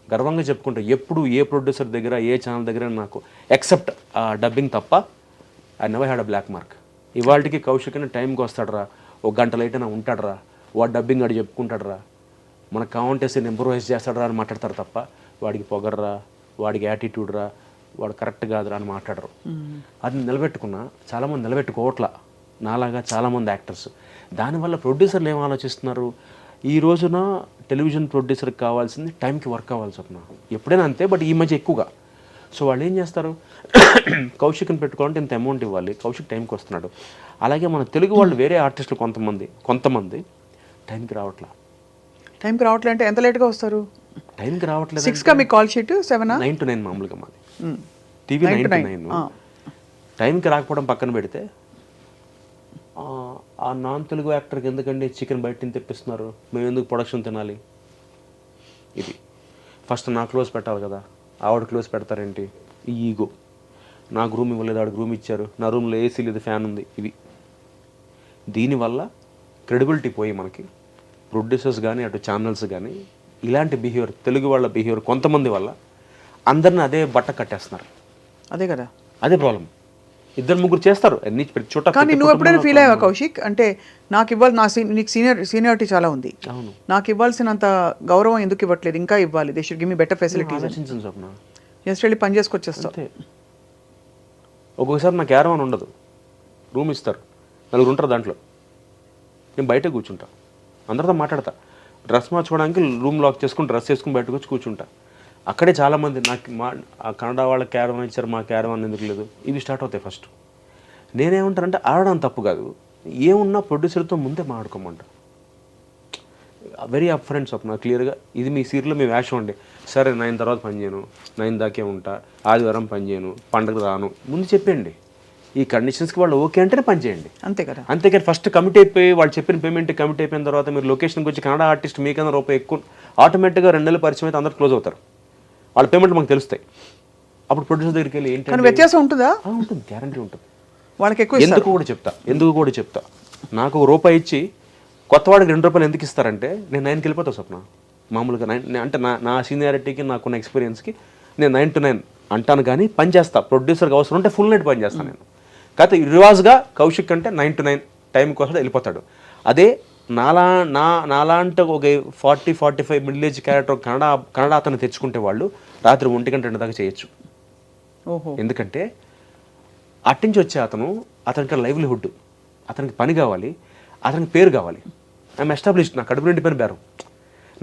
గర్వంగా చెప్పుకుంటా ఎప్పుడు ఏ ప్రొడ్యూసర్ దగ్గర ఏ ఛానల్ దగ్గర నాకు ఎక్సెప్ట్ డబ్బింగ్ తప్ప I never had a black mark. ఇవాళకి కౌశిక్ అని టైంకి వస్తాడరా, ఒక గంట లేట్ అయినా ఉంటాడరా, వాడు డబ్బింగ్ ఆడు చెప్పుకుంటాడరా, మనకు కావాలంటే సీన్ ఇంప్రూవైజ్ చేస్తాడరా అని మాట్లాడతారు తప్ప వాడికి పొగర్రా, వాడికి యాటిట్యూడ్ రా, వాడు కరెక్ట్ కాదురా అని మాట్లాడరు. అది నిలబెట్టుకున్నా, చాలామంది నిలబెట్టుకోవట్లా నాలాగా చాలామంది యాక్టర్స్. దానివల్ల ప్రొడ్యూసర్లు ఏం ఆలోచిస్తున్నారు, ఈ రోజున టెలివిజన్ ప్రొడ్యూసర్కి కావాల్సింది టైంకి వర్క్ అవ్వాలి స్వప్న, ఎప్పుడైనా అంతే, బట్ ఈ మధ్య ఎక్కువగా. సో వాళ్ళు ఏం చేస్తారు, కౌశిక్ని పెట్టుకోవాలంటే ఇంత అమౌంట్ ఇవ్వాలి, కౌశిక్ టైంకి వస్తున్నాడు. అలాగే మన తెలుగు వాళ్ళు వేరే ఆర్టిస్టులు కొంతమంది టైంకి రావట్లా. టైంకి రావట్లే అంటే ఎంత లేట్గా వస్తారు? టైంకి రావట్లేదు. 6కా మీ కాల్ షీట్? 7? 9 to 9 మామూలుగా మాది టీవీ 9 to 9. టైంకి రాకపోవడం పక్కన పెడితే, ఆ నాన్ తెలుగు యాక్టర్కి ఎందుకండి చికెన్ బయట నుంచి తెప్పిస్తున్నారు, మేము ఎందుకు ప్రొడక్షన్ తినాలి? ఇది ఫస్ట్ నా క్లోజ్ పెట్టాలి కదా, ఆవిడ క్లోజ్ పెడతారేంటి? ఈ ఈగో. నాకు రూమ్ ఇవ్వలేదు, ఆవిడకి రూమ్ ఇచ్చారు, నా రూమ్లో ఏసీ లేదు, ఫ్యాన్ ఉంది. ఇవి దీనివల్ల క్రెడిబిలిటీ పోయి మనకి ప్రొడ్యూసర్స్ కానీ అటు ఛానల్స్ కానీ ఇలాంటి బిహేవియర్, తెలుగు వాళ్ళ బిహేవియర్ కొంతమంది వల్ల అందరిని అదే బట్ట కట్టేస్తున్నారు. అదే కదా, అదే ప్రాబ్లం. 2-3 చేస్తారు అన్ని ప్రతి చోట. కానీ నువ్వు ఎప్పుడైనా ఫీల్ అయ్యావా కౌశిక్, అంటే నాకు ఇవ్వాలి, నీకు సీనియారిటీ చాలా ఉంది, నాకు ఇవ్వాల్సినంత గౌరవం ఎందుకు ఇవ్వట్లేదు, ఇంకా ఇవ్వాలి, they should give me better facilities, just వెళ్ళి పని చేసుకొచ్చేస్తావు. ఒక్కొక్కసారి నాకు క్యారవాన్ ఉండదు, రూమ్ ఇస్తారు, 4 ఉంటారు దాంట్లో, నేను బయట కూర్చుంటా, అందరితో మాట్లాడతా, డ్రెస్ మార్చుకోవడానికి రూమ్ లాక్ చేసుకుని డ్రెస్ వేసుకుని బయటకు వచ్చి కూర్చుంటా. అక్కడే చాలామంది నాకు కన్నడ వాళ్ళ క్యారవాన్ ఇచ్చారు, మా క్యారవాన్ ఎందుకు లేదు, ఇవి స్టార్ట్ అవుతాయి ఫస్ట్. నేనేమంటానంటే ఆడడం తప్పు కాదు, ఏమున్నా ప్రొడ్యూసర్తో ముందే మాట్లాడుకోమంట. వెరీ అప్ ఫ్రెండ్స్ స్వప్న, క్లియర్గా ఇది మీ సీరియల్లో మేము వేషం అండి, సరే 9 తర్వాత పని చేయను, 9 దాకే ఉంటా, ఆదివారం పని చేయను, పండుగ రాను, ముందు చెప్పండి. ఈ కండిషన్స్కి వాళ్ళు ఓకే అంటేనే పని చేయండి, అంతే కదా. అంతేకాని ఫస్ట్ కమిట్ అయిపోయి వాళ్ళు చెప్పిన పేమెంట్ కమిట్ అయిపోయిన తర్వాత మీరు లొకేషన్కి వచ్చి కన్నడ ఆర్టిస్ట్ మీకన్నా రూపాయి ఎక్కువ, ఆటోమేటిక్గా 2 నెలలు పరిచయం అయితే అందరు క్లోజ్ అవుతారు, వాళ్ళ పేమెంట్ మాకు తెలుస్తాయి. అప్పుడు ప్రొడ్యూసర్ దగ్గరికి వెళ్ళి ఏంటంటే వ్యత్యాసం ఉంటుందా? ఉంటుంది, గ్యారంటీ ఉంటుంది. వాళ్ళకి ఎక్కువ ఎందుకు కూడా చెప్తా, నాకు ₹1 ఇచ్చి కొత్తవాడికి ₹2 ఎందుకు ఇస్తారంటే నేను 9కి వెళ్ళిపోతాను స్వప్న. మామూలుగా 9 అంటే నా సీనియారిటీకి నాకున్న ఎక్స్పీరియన్స్కి నేను 9 to 9 అంటాను, కానీ పని చేస్తా. ప్రొడ్యూసర్కి అవసరం ఉంటే ఫుల్ నైట్ పని చేస్తాను నేను. కాకపోతే రివాజ్గా కౌశిక్ అంటే 9 to 9 టైంకి వస్తాడు, వెళ్ళిపోతాడు. అదే నాలాంటి ఒక 40-45 మిడిల్ ఏజ్ క్యారెక్టర్ కన్నడ అతను తెచ్చుకుంటే వాళ్ళు రాత్రి 1 గంట 2 దాకా చేయొచ్చు. ఎందుకంటే అట్టించి వచ్చే అతనికి లైవ్లీహుడ్, అతనికి పని కావాలి, అతనికి పేరు కావాలి. ఐఎమ్ ఎస్టాబ్లిష్డ్, నా కడుపు నిండి పని బేరం.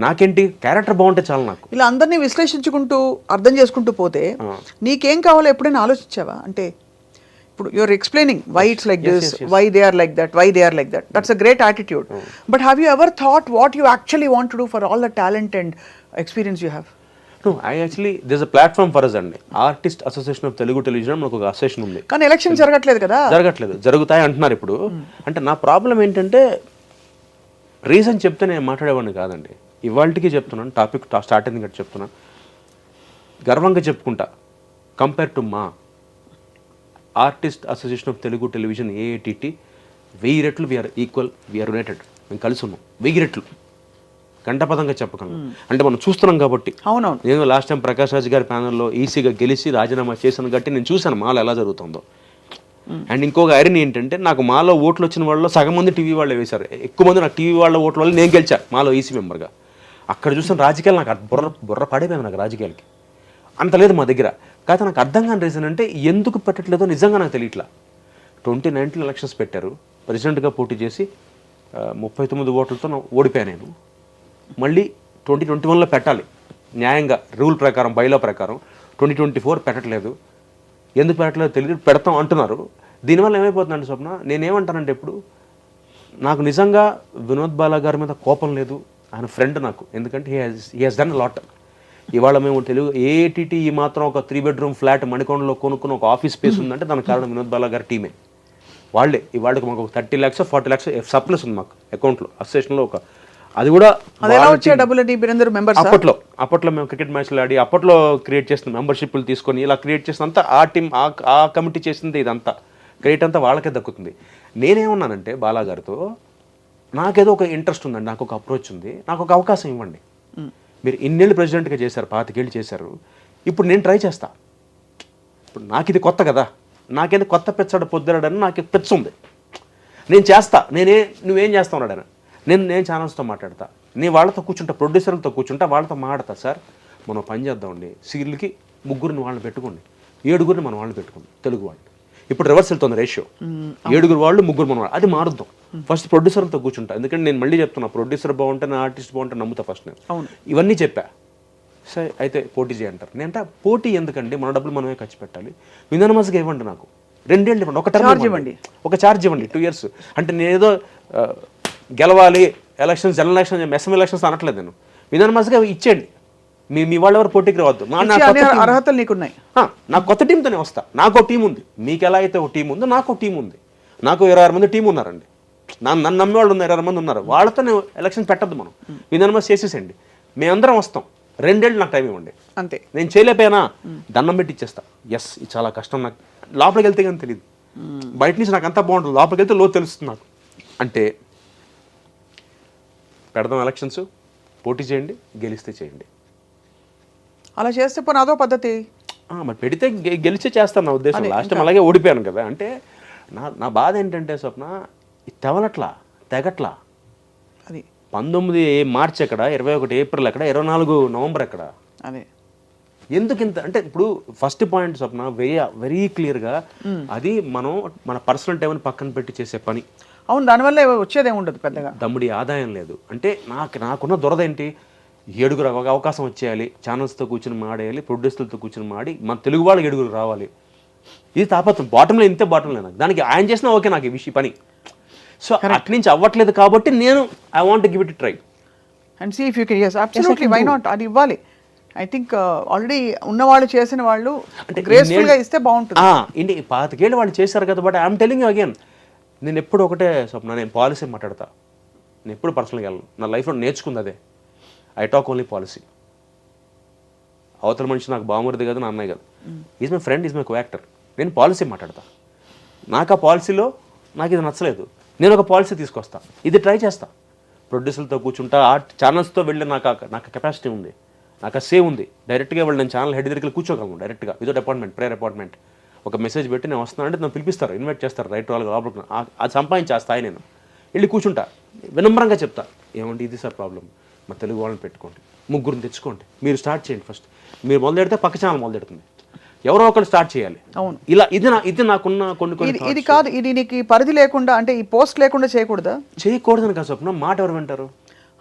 నాకేంటి క్యారెక్టర్ బాగుంటే చాలు. నాకు ఇలా అందరినీ విశ్లేషించుకుంటూ అర్థం చేసుకుంటూ పోతే నీకేం కావాలో ఎప్పుడైనా ఆలోచించావా? అంటే ఇప్పుడు you're explaining why it's like this, why they are like that, why they are like that. That's a great attitude. But have you ever thought what you actually want to do for all the talent and experience you have? No, there's a platform for us అండి. Artist association of Telugu television మనకు ఒక association ఉంది. కానీ election జరగట్లేదు కదా? జరుగుతాయి అంటున్నారు ఇప్పుడు. అంటే నా ప్రాబ్లం ఏంటంటే రీజన్ చెప్తే నేను మాట్లాడేవాడిని కాదండి. ఇవాళకి చెప్తున్నాను, టాపిక్ స్టార్ట్ అయింది కాబట్టి చెప్తున్నా, గర్వంగా చెప్పుకుంటా. కంపేర్ టు మా artist association of Telugu television AATT 1000 రెట్లు వీఆర్ ఈక్వల్, వీఆర్ యునైటెడ్. మేము కలిసి ఉన్నాం 1000 రెట్లు, గంటపదంగా చెప్పగలను. అంటే మనం చూస్తున్నాం కాబట్టి. అవునవును. నేను లాస్ట్ టైం ప్రకాష్ రాజ్ గారి ప్యానల్లో ఈసీగా గెలిచి రాజీనామా చేశాను కాబట్టి నేను చూశాను మాలో ఎలా జరుగుతుందో. అండ్ ఇంకొక ఐరన్ ఏంటంటే నాకు మాలో ఓట్లు వచ్చిన వాళ్ళు సగం మంది టీవీ వాళ్ళే వేశారు, ఎక్కువ మంది నాకు టీవీ వాళ్ళ ఓట్ల వల్ల నేను గెలిచాను మాలో ఈసీ మెంబర్గా. అక్కడ చూసిన రాజకీయాలు నాకు బుర్ర పడిపోయింది నాకు రాజకీయాలకి. అంత లేదు మా దగ్గర. కాకపోతే నాకు అర్థం కాని రీజన్ అంటే ఎందుకు పెట్టట్లేదో నిజంగా నాకు తెలియట్లా. 2019 ఎలక్షన్స్ పెట్టారు, ప్రెసిడెంట్గా పోటీ చేసి 39 ఓట్లతో ఓడిపోయాను నేను. మళ్ళీ 2021లో పెట్టాలి న్యాయంగా, రూల్ ప్రకారం, బైలా ప్రకారం. 2024 పెట్టట్లేదు. ఎందుకు పెట్టట్లేదో తెలియదు, పెడతాం అంటున్నారు. దీనివల్ల ఏమైపోతుందంటే స్వప్న, నేనేమంటానంటే ఇప్పుడు నాకు నిజంగా వినోద్ బాలా గారి మీద కోపం లేదు, ఆయన ఫ్రెండ్ నాకు. ఎందుకంటే హీ హాజ్ డన్ లాట్. ఇవాళ మేము తెలుగు ఏటీటీ ఈ మాత్రం ఒక 3 బెడ్రూమ్ ఫ్లాట్ మణికొండలో కొనుక్కున్న ఒక ఆఫీస్ స్పేస్ ఉందంటే దానికి కారణం వినోద్ బాలా గారి టీమే. వాళ్ళే ఇవాళకి మాకు 30 lakhs 40 lakhs సప్లస్ ఉంది మాకు అకౌంట్లో, అసోసియేషన్లో. ఒక అది కూడా అప్పట్లో మేము క్రికెట్ మ్యాచ్లు ఆడి అప్పట్లో క్రియేట్ చేసిన మెంబర్షిప్లు తీసుకొని ఇలా క్రియేట్ చేసినంత ఆ టీం ఆ కమిటీ చేసింది. ఇదంతా క్రెడిట్ అంతా వాళ్ళకే దక్కుతుంది. నేనేమన్నానంటే బాలా గారితో, నాకేదో ఒక ఇంట్రెస్ట్ ఉందండి, నాకు ఒక అప్రోచ్ ఉంది, నాకు ఒక అవకాశం ఇవ్వండి. మీరు ఇన్నేళ్ళు ప్రెసిడెంట్గా చేశారు, 25 ఏళ్ళు చేశారు, ఇప్పుడు నేను ట్రై చేస్తా. ఇప్పుడు నాకు ఇది కొత్త కదా, నాకేదో కొత్త పెచ్చాడు పొద్దురాడని నాకు పెచ్చ ఉంది, నేను చేస్తా. నువ్వేం చేస్తా ఉన్నాడని నేను ఛానల్స్తో మాట్లాడతా, నీ వాళ్ళతో కూర్చుంటా, ప్రొడ్యూసర్లతో కూర్చుంటా, వాళ్ళతో మాట్లాడతా. సార్ మనం పని చేద్దామండి, సీరియల్కి 3 వాళ్ళని పెట్టుకోండి, 7 మనం వాళ్ళని పెట్టుకోండి తెలుగు వాళ్ళు. ఇప్పుడు రివర్స్ వెళ్తుంది రేషియో, 7 వాళ్ళు 3 మన వాళ్ళు. అది మారుద్దాం. ఫస్ట్ ప్రొడ్యూసర్లతో కూర్చుంటా, ఎందుకంటే నేను మళ్ళీ చెప్తున్నా, ప్రొడ్యూసర్ బాగుంటే నా ఆర్టిస్ట్ బాగుంటే నమ్ముతా ఫస్ట్ నేను. ఇవన్నీ చెప్పా. సరే అయితే పోటీ చేయంటారు. నేనంటే పోటీ ఎందుకండి, మన డబ్బులు మనమే ఖర్చు పెట్టాలి, విధానమస్గా ఇవ్వండి, నాకు 2 ఏళ్ళు ఇవ్వండి, ఒక టర్మ్ ఇవ్వండి, ఒక ఛార్జ్ ఇవ్వండి, 2 years. అంటే నేనేదో గెలవాలి elections, general election, assembly elections అనట్లేదు నేను. విధానమస్గా ఇచ్చేయండి, మీ వాళ్ళు ఎవరు పోటీకి రావద్దు, అర్హతలు నీకున్నాయి. నాకు కొత్త టీంతోనే వస్తా. నాకు ఒక టీం ఉంది, మీకు ఎలా అయితే ఒక టీం ఉందో నాకు ఒక టీం ఉంది. నాకు 26 మంది టీం ఉన్నారండి, నన్ను నమ్మే వాళ్ళు ఉన్నారు, 26 మంది ఉన్నారు. వాళ్ళతో నేను ఎలక్షన్ పెట్టద్దు, మనం విధానమస్ చేసేసండి, మేమందరం వస్తాం. 2 ఏళ్ళు నాకు టైం ఇవ్వండి అంతే. నేను చేయలేకపోయినా దండం పెట్టి ఇచ్చేస్తా. ఎస్ ఇది చాలా కష్టం, నాకు లోపలికి వెళ్తే కానీ తెలియదు, బయట నుంచి నాకు అంతా బాగుంటుంది, లోపలికి వెళ్తే లో తెలుస్తుంది నాకు. అంటే పెడదాం ఎలక్షన్స్, పోటీ చేయండి, గెలిస్తే చేయండి. అలా చేస్తే పోనీ అదో పద్ధతి. మరి పెడితే గెలిచే చేస్తాను నా ఉద్దేశం. లాస్ట్ టైం అలాగే ఓడిపోయాను కదా. అంటే నా బాధ ఏంటంటే స్వప్న, తెవలట్లా, తెగట్లా. అది 19 మార్చ్ ఎక్కడ, 21 ఏప్రిల్ ఎక్కడ, 24 నవంబర్ ఎక్కడ? అదే ఎందుకు ఇంత అంటే, ఇప్పుడు ఫస్ట్ పాయింట్ స్వప్న వెరీ క్లియర్గా, అది మనం మన పర్సనల్ టైంని పక్కన పెట్టి చేసే పని. అవును, దానివల్ల వచ్చేదేమి ఉండదు పెద్దగా, దమ్ముడి ఆదాయం లేదు. అంటే నాకున్న దురద ఏంటి, 7 అవకాశం వచ్చేయాలి, ఛానల్స్తో కూర్చొని మాడేయాలి, ప్రొడ్యూసర్లతో కూర్చొని మాడి మన తెలుగు వాళ్ళు 7 రావాలి. ఇది తాపత్రం. బాటంలో ఇంతే, బాటంలో నాకు దానికి ఆయన చేసినా ఓకే నాకు ఈ విషయం పని. సో అటు నుంచి అవ్వట్లేదు కాబట్టి నేను I want give it try and see if you can. yes absolutely, why not, అది ఇవ్వాలి. ఐ థింక్ ఆల్రెడీ ఉన్నవాళ్ళు చేసిన వాళ్ళు అంటే గ్రేస్ఫుల్గా ఇస్తే బాగుంటుంది. 25 ఏళ్ళు వాళ్ళు చేశారు కదా. But I'm telling you again, నేను ఎప్పుడు ఒకటే స్వప్న, నేను పాలసీ మాట్లాడతా, నేను ఎప్పుడు పర్సనల్గా వెళ్ళను. నా లైఫ్లో నేర్చుకుంది అదే, ఐ టాక్ ఓన్లీ పాలసీ. అవతల మనిషి నాకు బామరిది కదా, నా అన్నయ్య కదా, is my friend, is my co actor. నేను పాలసీ మాట్లాడతా. నాకు ఆ పాలసీలో నాకు ఇది నచ్చలేదు, నేను ఒక పాలసీ తీసుకొస్తా, ఇది ట్రై చేస్తా. ప్రొడ్యూసర్లతో కూర్చుంటా, ఆ ఛానల్స్తో వెళ్ళి నాకు కెపాసిటీ ఉంది, నాకు ఆ సేవ్ ఉంది. డైరెక్ట్గా వెళ్ళి నేను ఛానల్ హెడ్ దగ్గరికి కూర్చోగలను డైరెక్ట్గా, వితౌట్ అపాయింట్మెంట్, ప్రేయర్ అపాయింట్మెంట్. ఒక మెసేజ్ పెట్టి నేను వస్తున్నాను అంటే నన్ను పిలిపిస్తారు, ఇన్వైట్ చేస్తారు, రైట్ వాళ్ళకి లోపలికి. అది సంపాదించి ఆ స్థాయి నేను వెళ్ళి కూర్చుంటా, వినమ్రంగా చెప్తా, ఏమంటే ఇది సార్ ప్రాబ్లం, మా తెలుగు వాళ్ళని పెట్టుకోండి, 3 తెచ్చుకోండి, మీరు స్టార్ట్ చేయండి. ఫస్ట్ మీరు మొదలెడితే పక్క ఛానల్ మొదలెడుతుంది, ఎవరో ఒకరు స్టార్ట్ చేయాలి. అవును, ఇలా ఇది నాకున్న కొన్ని ఇది కాదు, ఇది నీకు పరిధి లేకుండా, అంటే ఈ పోస్ట్ లేకుండా చేయకూడదా? చేయకూడదని కాదు స్వప్న, మాట ఎవరు వింటారు?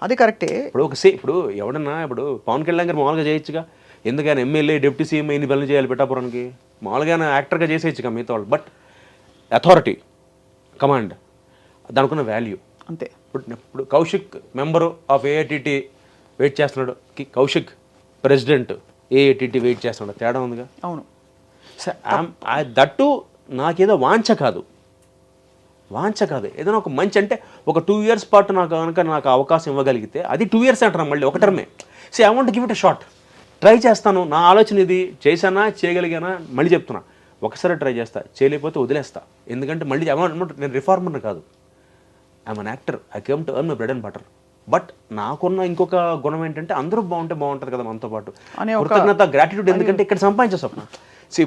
అది కరెక్టే. ఇప్పుడు ఎవడన్నా, ఇప్పుడు పవన్ కళ్యాణ్ గారు మామూలుగా చేయొచ్చుగా, ఎందుకని ఎమ్మెల్యే డిప్యూటీ సీఎం ఇన్ని పనులు చేయాలి పిఠాపురానికి, మామూలుగా యాక్టర్గా చేసేయచ్చుగా మిగతా వాళ్ళు. బట్ అథారిటీ, కమాండ్, దానికున్న వాల్యూ అంతే. ఇప్పుడు కౌశిక్ మెంబరు ఆఫ్ ఏఐటిటి వెయిట్ చేస్తున్నాడు, కౌశిక్ ప్రెసిడెంట్ ఏఐటిటి వెయిట్ చేస్తున్నాడు, తేడా ఉందిగా. అవును, దట్టు నాకేదో వాంఛ కాదు, ఏదైనా ఒక మంచి అంటే ఒక 2 years పాటు నాకు అవకాశం ఇవ్వగలిగితే అది 2 years అంటారు, మళ్ళీ ఒక టర్మే. So I want give it a shot, try చేస్తాను. నా ఆలోచన ఇది, చేశానా చేయగలిగానా మళ్ళీ చెప్తున్నా, ఒకసారి ట్రై చేస్తా, చేయలేకపోతే వదిలేస్తా. ఎందుకంటే మళ్ళీ నేను రిఫార్మర్ కాదు, I'm an actor, I came to earn my bread and butter. But నాకున్న ఇంకొక గుణం ఏంటంటే, అందరూ బాగుంటే బాగుంటుంది కదా మనతో పాటు, కృతజ్ఞత, గ్రాటిట్యూడ్. ఎందుకంటే ఇక్కడ సంపాదించే స్వప్న, సి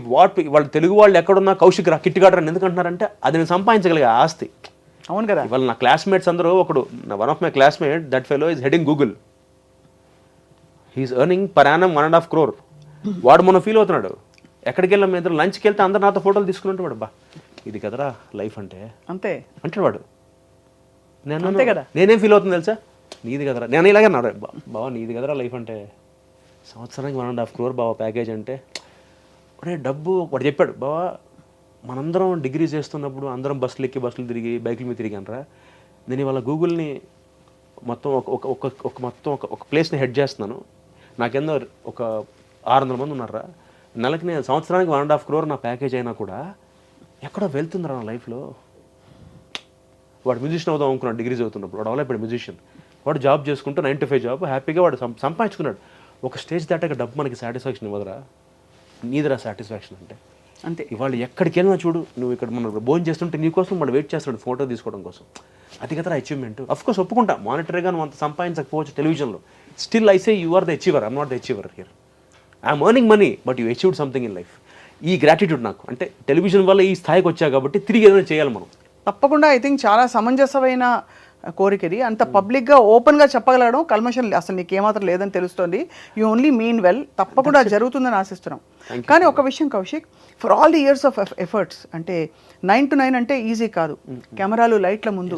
వాళ్ళు తెలుగు వాళ్ళు ఎక్కడున్నా కౌశిక్ రా, కిట్టిగాడు అని ఎందుకంటున్నారంటే, అది నేను సంపాదించగలిగే ఆస్తి. అవును కదా. ఇవాళ నా క్లాస్మేట్స్ అందరూ, ఒకడు one of my classmate, that fellow is heading Google, he's earning per annum 1.5 crore. వాడు మొన్న ఫీల్ అవుతున్నాడు, ఎక్కడికి వెళ్ళాం మీ ఇద్దరు లంచ్కి వెళ్తే అందరు నాతో ఫోటోలు తీసుకుంటే వాడు, బా ఇది కదరా లైఫ్ అంటే అంతే అంటాడు వాడు. నేను అంతే కదా. నేనేం ఫీల్ అవుతుంది తెలుసా, నీది కదరా, నేను ఇలాగే అన్నాడు, బావా నీది కదరా లైఫ్ అంటే, సంవత్సరానికి 1.5 crore బావా ప్యాకేజ్ అంటే, ఒరే డబ్బు వాడు చెప్పాడు, బావా మనందరం డిగ్రీ చేస్తున్నప్పుడు అందరం బస్సులు ఎక్కి బస్సులు తిరిగి బైకుల మీద తిరిగానరా, నేను ఇవాళ గూగుల్ని మొత్తం ఒక ప్లేస్ని హెడ్ చేస్తున్నాను, నాకెందో ఒక 600 మంది ఉన్నారా, నెలకి నేను సంవత్సరానికి 1.5 crore నా ప్యాకేజ్ అయినా కూడా ఎక్కడో వెళ్తుందిరా నా లైఫ్లో. వాడు మ్యూజిషియన్ అవుదాం అనుకున్నాడు డిగ్రీ చదువుతున్నప్పుడు, వాడు అవలేపాడు మ్యూజిషియన్, వాడు జాబ్ చేసుకుంటూ 9 to 5 జాబ్ హ్యాపీగా వాడు సంపాదించుకున్నాడు. ఒక స్టేజ్ దాటాక డబ్బు మనకి సాటిస్ఫాక్షన్ ఇవ్వదురా, నీదిరా సాటిస్ఫాక్షన్ అంటే. అంతే. ఇవాళ ఎక్కడికి వెళ్ళినా చూడు, నువ్వు ఇక్కడ మనం భోజనం చేస్తుంటే నీకోసం వాడు వెయిట్ చేస్తాడు ఫోటో తీసుకోవడం కోసం, అది కదరా అచీవ్మెంట్. అఫ్కోర్స్ ఒప్పుకుంటా, మానిటరీగా నువ్వు అంత సంపాదించకపోవచ్చు టెలివిజన్లో, still I say you are the achiever, I'm not the achiever here. I'm earning money but you achieved something in life. ఈ గ్రాటిట్యూడ్ నాకు, అంటే టెలివిజన్ వల్ల ఈ స్థాయికి వచ్చా కాబట్టి తిరిగి ఏదైనా చేయాలి మనం. తప్పకుండా ఐ థింక్ చాలా సమంజసమైన కోరిక ఇది. అంత పబ్లిక్గా ఓపెన్గా చెప్పగలగడం, కల్మషం అసలు నీకు ఏమాత్రం లేదని తెలుస్తుంది. You only mean well. తప్పకుండా జరుగుతుందని ఆశిస్తున్నాం. కానీ ఒక విషయం Kaushik, for all the years of efforts, అంటే 9 to 9 అంటే ఈజీ కాదు. కెమెరాలు లైట్ల ముందు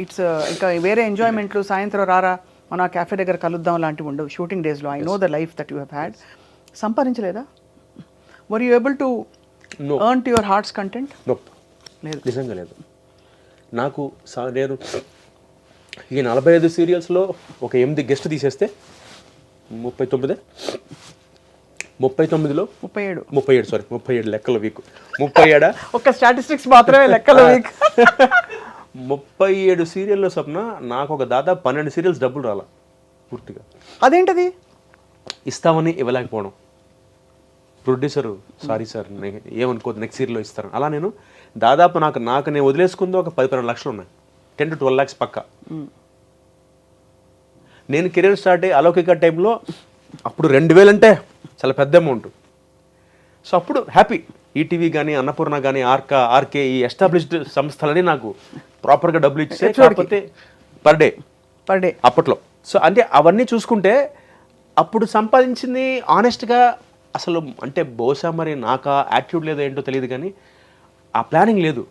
ఇట్స్ ఇంకా వేరే ఎంజాయ్మెంట్లు, సాయంత్రం రారా మన క్యాఫే దగ్గర కలుద్దాం లాంటివి ఉండవు షూటింగ్ డేస్లో. I know the life that you have had. సంపాదించలేదా? Were you able to earn to your hearts content? లేదు, నిజంగా లేదు. నాకు నేను ఈ 45 సీరియల్స్లో ఒక 8 గెస్ట్ తీసేస్తే 39లో 37 లెక్కల వీక్ 37 ఒక స్టాటిస్టిక్స్ మాత్రమే లెక్కల వీక్ 37 సీరియల్లో స్వప్న నాకు ఒక దాదాపు 12 సీరియల్స్ డబ్బులు రాలా పూర్తిగా. అదేంటది? ఇస్తామని ఇవ్వలేకపోవడం, ప్రొడ్యూసరు సారీ సార్ ఏమనుకోదు నెక్స్ట్ సీరియల్లో ఇస్తారు. అలా నేను దాదాపు నాకు నేను వదిలేసుకుందో ఒక 10-12 లక్షలు ఉన్నాయి, 10 to 12 lakhs పక్కా. నేను కెరీర్ స్టార్ట్ అయ్యి అలౌకిక టైంలో అప్పుడు 2000 అంటే చాలా పెద్ద అమౌంట్. సో అప్పుడు హ్యాపీ. ఈటీవీ కానీ అన్నపూర్ణ కానీ ఆర్కే ఈ ఎస్టాబ్లిష్డ్ సంస్థలని నాకు ప్రాపర్గా డబ్బులు ఇచ్చే, కాకపోతే పర్ డే అప్పట్లో. సో అంటే అవన్నీ చూసుకుంటే అప్పుడు సంపాదించింది ఆనెస్ట్గా అసలు అంటే బహుశా మరి నాకు యాటిట్యూడ్ లేదో ఏంటో తెలియదు, కానీ ఆ ప్లానింగ్ లేదు,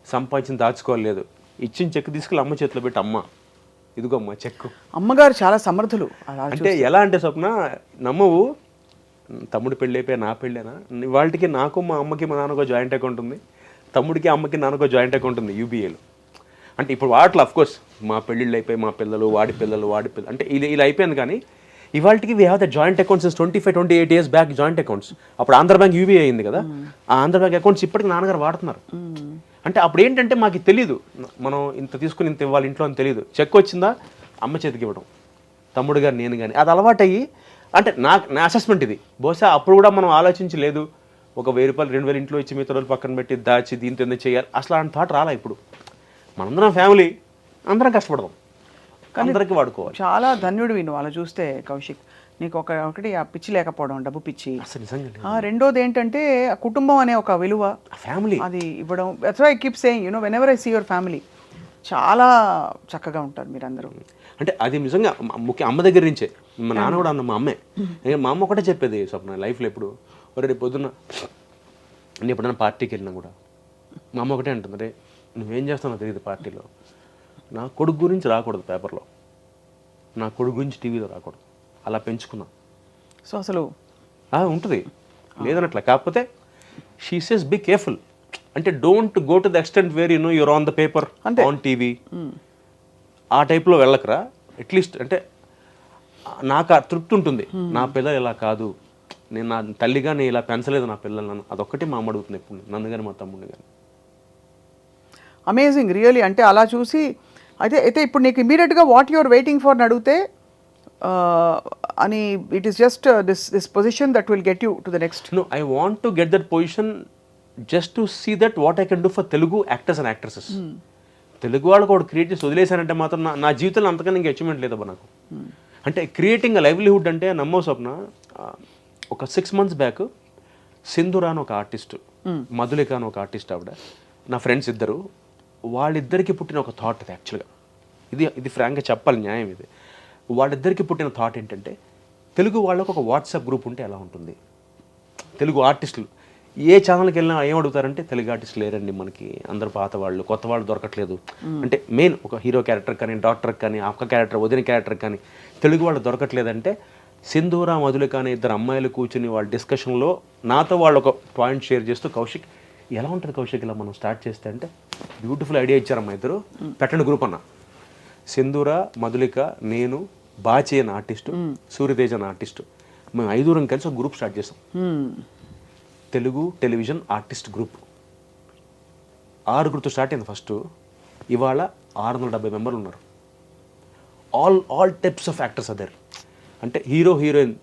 సంపాదించింది దాచుకోలేదు. ఇచ్చిన చెక్ తీసుకెళ్ళి అమ్మ చేతిలో పెట్టి, అమ్మ ఇదిగో అమ్మ చెక్కు. అమ్మగారు చాలా సమర్థులు. అంటే ఎలా అంటే స్వప్న నమ్మవు, తమ్ముడు పెళ్ళి అయిపోయా నా పెళ్ళేనా, వాళ్ళకి నాకు మా అమ్మకి మా నాన్నకో జాయింట్ అకౌంట్ ఉంది, తమ్ముడికి అమ్మకి నాన్నకో జాయింట్ అకౌంట్ ఉంది యూబీఏలో. అంటే ఇప్పుడు వాటిలో అఫ్కోర్స్ మా పెళ్ళిళ్ళు అయిపోయి మా పిల్లలు వాడి పిల్లలు అంటే ఇలా అయిపోయింది. కానీ ఇవాళకి we have the joint accounts 25-28 years back joint accounts. అప్పుడు ఆంధ్ర బ్యాంక్ యూబీఐ అయింది కదా, ఆ ఆంధ్ర బ్యాంక్ అకౌంట్స్ ఇప్పటికి నాన్నగారు వాడుతున్నారు. అంటే అప్పుడు ఏంటంటే మాకు తెలీదు, మనం ఇంత తీసుకుని ఇంత ఇవ్వాలి ఇంట్లో అని తెలియదు. చెక్ వచ్చిందా అమ్మ చేతికి ఇవ్వడం, తమ్ముడు గారు నేను కానీ, అది అలవాటయ్యి. అంటే నా అసెస్మెంట్ ఇది. బహుశా అప్పుడు కూడా మనం ఆలోచించలేదు, ఒక 1000 రూపాయలు 2000 ఇంట్లో ఇచ్చి మిగతా రోజులు పక్కన పెట్టి దాచి దీంతో ఎందుకు చేయాలి, అసలు అంత థాట్ రాలా. ఇప్పుడు మనందరం ఫ్యామిలీ, అందరం కష్టపడదాం, అందరికీ వాడుకోవాలి. చాలా ధన్యుడివి నువ్వు అలా చూస్తే కౌశిక్. నీకు ఒకటి ఆ పిచ్చి లేకపోవడం, డబ్బు పిచ్చి. అసలు నిజంగా. రెండోది ఏంటంటే కుటుంబం అనే ఒక విలువ, ఫ్యామిలీ అది ఇవ్వడం. That's why I keep saying, you know, whenever I see your family, చాలా చక్కగా ఉంటారు మీరందరూ. అంటే అది నిజంగా ముఖ్య అమ్మ దగ్గర నుంచే. మా నాన్న కూడా అన్న మా అమ్మే. మా అమ్మ ఒకటే చెప్పేది స్వప్న లైఫ్లో ఎప్పుడు, రేపు పొద్దున్న నేను ఎప్పుడైనా పార్టీకి వెళ్ళినా కూడా మా అమ్మ ఒకటే అంటుంది, రే నువ్వేం చేస్తానో తెలియదు పార్టీలో, నా కొడుకు గురించి రాకూడదు పేపర్లో, నా కొడుకు గురించి టీవీలో రాకూడదు, అలా పెంచుకున్నా. సో అసలు ఉంటుంది లేదనట్లా. కాకపోతే షీ సేస్ బీ కేర్ఫుల్, అంటే don't go to the extent where you know you're on the paper on TV, ఆ టైప్లో వెళ్ళకరా. అట్లీస్ట్ అంటే నాకు ఆ తృప్తి ఉంటుంది, నా పిల్లలు ఇలా కాదు, నేను నా తల్లిగా నేను ఇలా పెంచలేదు నా పిల్లలను, అదొక్కటి మా అమ్మ అడుగుతుంది ఎప్పుడు, నన్ను కానీ మా తమ్ముడిని కానీ. Amazing really. అంటే అలా చూసి అయితే ఇప్పుడు నీకు ఇమీడియట్గా వాట్ యువర్ వెయిటింగ్ ఫర్ అని అడిగితే అని, it is just this position that will get you to the next. No, I want to get that position just to see that what I can do for Telugu actors and actresses. Telugu వాళ్ళకి ఒకటి create చేసి వదిలేశానంటే మాత్రం నా జీవితంలో అంతకన్నా ఇంకా achievement లేదబ్బా నాకు. అంటే క్రియేటింగ్ లైవ్లీహుడ్ అంటే నమ్మో స్వప్న. ఒక 6 months బ్యాక్ సింధురా అని ఒక ఆర్టిస్ట్, మధులిక అని ఒక ఆర్టిస్ట్, ఆవిడ నా ఫ్రెండ్స్ ఇద్దరు, వాళ్ళిద్దరికి పుట్టిన ఒక థాట్ ఇది. యాక్చువల్గా ఇది ఫ్రాంక్గా చెప్పాలి, న్యాయం ఇది. వాళ్ళిద్దరికి పుట్టిన థాట్ ఏంటంటే తెలుగు వాళ్ళకు ఒక వాట్సాప్ గ్రూప్ ఉంటే ఎలా ఉంటుంది? తెలుగు ఆర్టిస్టులు ఏ ఛానల్కి వెళ్ళినా ఏం అడుగుతారంటే తెలుగు ఆర్టిస్టులు లేరండి మనకి, అందరు పాత వాళ్ళు, కొత్త వాళ్ళు దొరకట్లేదు. అంటే మెయిన్ ఒక హీరో క్యారెక్టర్ కానీ, డాక్టర్ కానీ, అక్క క్యారెక్టర్, వదిన క్యారెక్టర్ కానీ తెలుగు వాళ్ళు దొరకట్లేదంటే సింధూర మధులిక అనే ఇద్దరు అమ్మాయిలు కూర్చుని వాళ్ళ డిస్కషన్లో నాతో వాళ్ళు ఒక పాయింట్ షేర్ చేస్తూ, కౌశిక్ ఎలా ఉంటుంది కౌశిక్ ఇలా మనం స్టార్ట్ చేస్తే అంటే, బ్యూటిఫుల్ ఐడియా ఇచ్చారమ్మా ఇద్దరు, పెట్టండి గ్రూప్ అన్న. సింధూర, మధులిక, నేను, బాచి అనే ఆర్టిస్టు, సూర్యతేజ్ అనే ఆర్టిస్టు, మేము 5 కలిసి ఒక గ్రూప్ స్టార్ట్ చేసాం. Telugu television artist group 6 start అయింది ఫస్ట్. ఇవాళ 670 మెంబర్లు ఉన్నారు. All types of actors other. అంటే హీరో హీరోయిన్,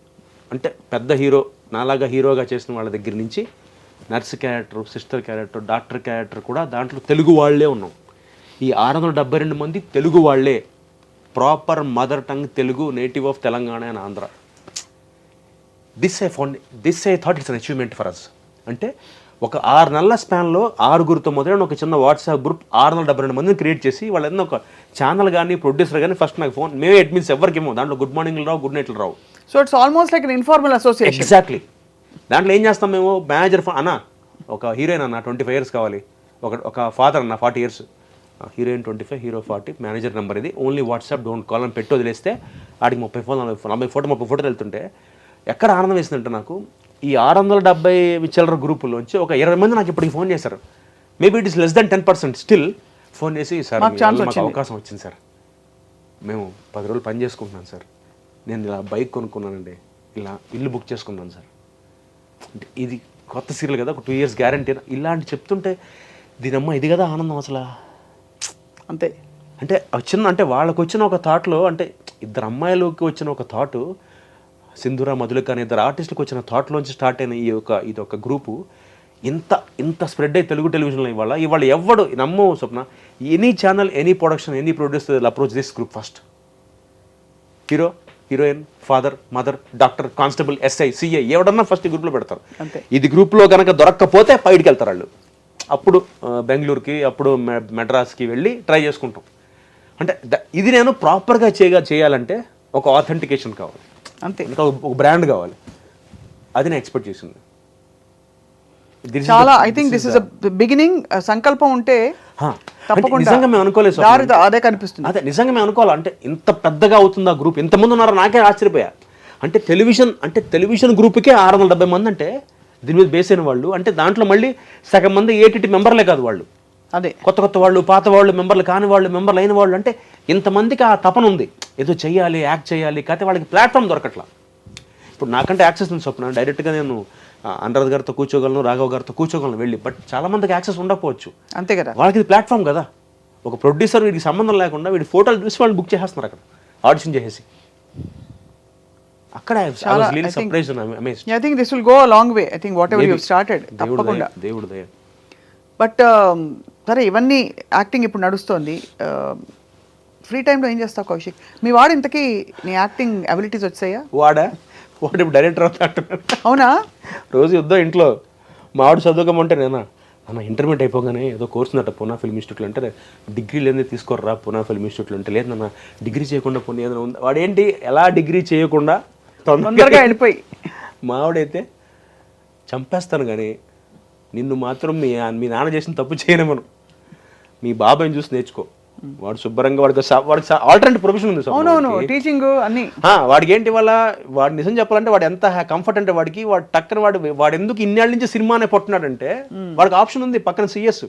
అంటే పెద్ద హీరో నాలాగా హీరోగా చేసిన వాళ్ళ దగ్గర నుంచి nurse character, sister character, doctor character కూడా దాంట్లో తెలుగు వాళ్ళే ఉన్నాం. ఈ 672 మంది తెలుగు వాళ్ళే, proper mother tongue Telugu, native of Telangana and Andhra. This I thought it's an achievement for us. అంటే ఒక 6 నెలల స్పాన్లో 6 మొదలైన ఒక చిన్న వాట్సాప్ గ్రూప్ 672 మందిని క్రియేట్ చేసి వాళ్ళ ఒక ఛానల్ కానీ, ప్రొడ్యూసర్ కానీ ఫస్ట్ నాకు ఫోన్, మేమే అడ్మిన్స్ ఎవరికేమో, దాంట్లో గుడ్ మార్నింగ్లు రావు, గుడ్ నైట్లు రావు. So it's almost like informal association. Exactly. దాంట్లో ఏం చేస్తాం మేము, మేనేజర్ ఫోన్ అన్న, ఒక హీరోయిన్ అన్న 25 years కావాలి, ఒక ఫాదర్ అన్న 40 years, heroine 25, hero 40, manager number ఇది, ఓన్లీ వాట్సాప్, డోంట్ కాల్ అని పెట్టి వదిలేస్తే ఆడికి 30 ఫోన్లు, 40 ఫోటోలు వెళ్తుంటే ఎక్కడ ఆనందం వేసిందంటే నాకు, ఈ 670 చిల్లర గ్రూపుల్లోంచి ఒక 20 మంది నాకు ఇప్పటికి ఫోన్ చేశారు. Maybe it is less than 10%. Still phone చేసి, సార్ మాకు అవకాశం వచ్చింది సార్, మేము 10 రోజులు పని చేసుకుంటున్నాను సార్, నేను ఇలా బైక్ కొనుక్కున్నానండి, ఇలా ఇల్లు బుక్ చేసుకున్నాను సార్, అంటే ఇది కొత్త సీరియల్ కదా, ఒక 2 years గ్యారంటీ, ఇలాంటి చెప్తుంటే దీనమ్మ ఇది కదా ఆనందం అసలు. అంతే. అంటే అంటే వాళ్ళకు వచ్చిన ఒక థాట్లో, అంటే ఇద్దరు అమ్మాయిలకి వచ్చిన ఒక థాటు, సింధూర మధులిక అనే ఇద్దరు ఆర్టిస్టులకు వచ్చిన థాట్లోంచి స్టార్ట్ అయిన ఇది ఒక గ్రూపు ఇంత స్ప్రెడ్ అయ్యి తెలుగు టెలివిజన్లో ఇవాళ ఎవడు నమ్మో Swapna, any channel, any production, any producer approach this group first. Hero, heroine, father, mother, doctor, constable, SI, CI ఎవడన్నా ఫస్ట్ ఈ గ్రూప్లో పెడతారు. ఇది గ్రూప్లో కనుక దొరక్కపోతే బయటికి వెళ్తారు వాళ్ళు. అప్పుడు బెంగళూరుకి, అప్పుడు మెడ్రాస్కి వెళ్ళి ట్రై చేసుకుంటాం. అంటే ఇది నేను ప్రాపర్గా చేయాలంటే ఒక ఆథెంటికేషన్ కావాలి, అంతే, ఇంకా ఒక బ్రాండ్ కావాలి. అది నేను ఎక్స్పెక్ట్ చేసింది. చాలా I think this is beginning. సంకల్పం ఉంటే తప్పకుండా నిజంగా మేము అనుకోలేదు, అదే కనిపిస్తుంది. అదే నిజంగా మేము అనుకోవాలి. అంటే ఇంత పెద్దగా అవుతుంది ఆ గ్రూప్, ఇంతమంది ఉన్నారో నాకే ఆశ్చర్యపోయా. అంటే టెలివిజన్ గ్రూప్కే 670 మంది అంటే దీని మీద బేస్ అయిన వాళ్ళు, అంటే దాంట్లో మళ్ళీ సగం మంది ఏటీటీ మెంబర్లే కాదు వాళ్ళు, అదే కొత్త వాళ్ళు, పాత వాళ్ళు, మెంబర్లు కాని వాళ్ళు, మెంబర్లు అయిన వాళ్ళు. అంటే ఇంతమందికి ఆ తపన ఉంది, ఏదో చెయ్యాలి, యాక్ట్ చేయాలి, కాకపోతే వాళ్ళకి ప్లాట్ఫామ్ దొరకట్లా. ఇప్పుడు నాకంటే యాక్సెస్ ఉంది స్వప్న, డైరెక్ట్గా నేను అనురాధ్ గారితో కూర్చోగలను, రాఘవ్ గారితో కూర్చోగలను వెళ్ళి, బట్ చాలా మందికి యాక్సెస్ ఉండకపోవచ్చు. అంతే కదా, వాళ్ళకి ఇది ప్లాట్ఫామ్ కదా. ఒక ప్రొడ్యూసర్ వీడికి సంబంధం లేకుండా వీడి ఫోటోలు చూసి వాళ్ళు బుక్ చేసేస్తున్నారు అక్కడ, ఆడిషన్ చేసేసి. అక్కడ I think this will go a long way. I think what ever you started, తప్పకుండా దేవుడి దయ. బట్ సరే, ఇవన్నీ యాక్టింగ్ ఇప్పుడు నడుస్తోంది. ఫ్రీ టైంలో ఏం చేస్తావు కౌశిక్? మీ వాడు ఇంతకీ నీ యాక్టింగ్ అబిలిటీస్ వచ్చాయా? వాడు ఇప్పుడు డైరెక్టర్ అవుతా అంటున్నాడు. అవునా? రోజు యుద్ధం ఇంట్లో. మా వాడు చదువుకోమంటే నేనా అన్న ఇంటర్మీడియట్ అయిపోగానే ఏదో కోర్స్ ఉందట పూనా ఫిల్మ్ ఇన్స్టిట్యూట్లో, అంటే డిగ్రీ లేని తీసుకోర్రా పూనా ఫిల్మ్ ఇన్స్టిట్యూట్లో, అంటే లేదు నాన్న డిగ్రీ చేయకుండా పోనీ ఏదైనా ఉంది. వాడేంటి ఎలా డిగ్రీ చేయకుండా తొందరగా వెళ్ళిపోయి, మావాడైతే చంపేస్తాను కానీ నిన్ను మాత్రం మీ నాన్న చేసిన తప్పు చేయను, మీ బాబాయ్ని చూసి నేర్చుకో. వాడు శుభ్రంగా వాడికి ఆల్టర్నేటివ్ ప్రొఫెషన్ ఉంది. అవునవును, టీచింగ్ అన్ని. వాడికి ఏంటి వాడు నిజం చెప్పాలంటే వాడు ఎంత కంఫర్ట్ అంటే వాడికి టక్కన వాడు ఎందుకు ఇన్నేళ్ళ నుంచి సినిమానే పట్టున్నాడంటే వాడికి ఆప్షన్ ఉంది పక్కన సిఎస్.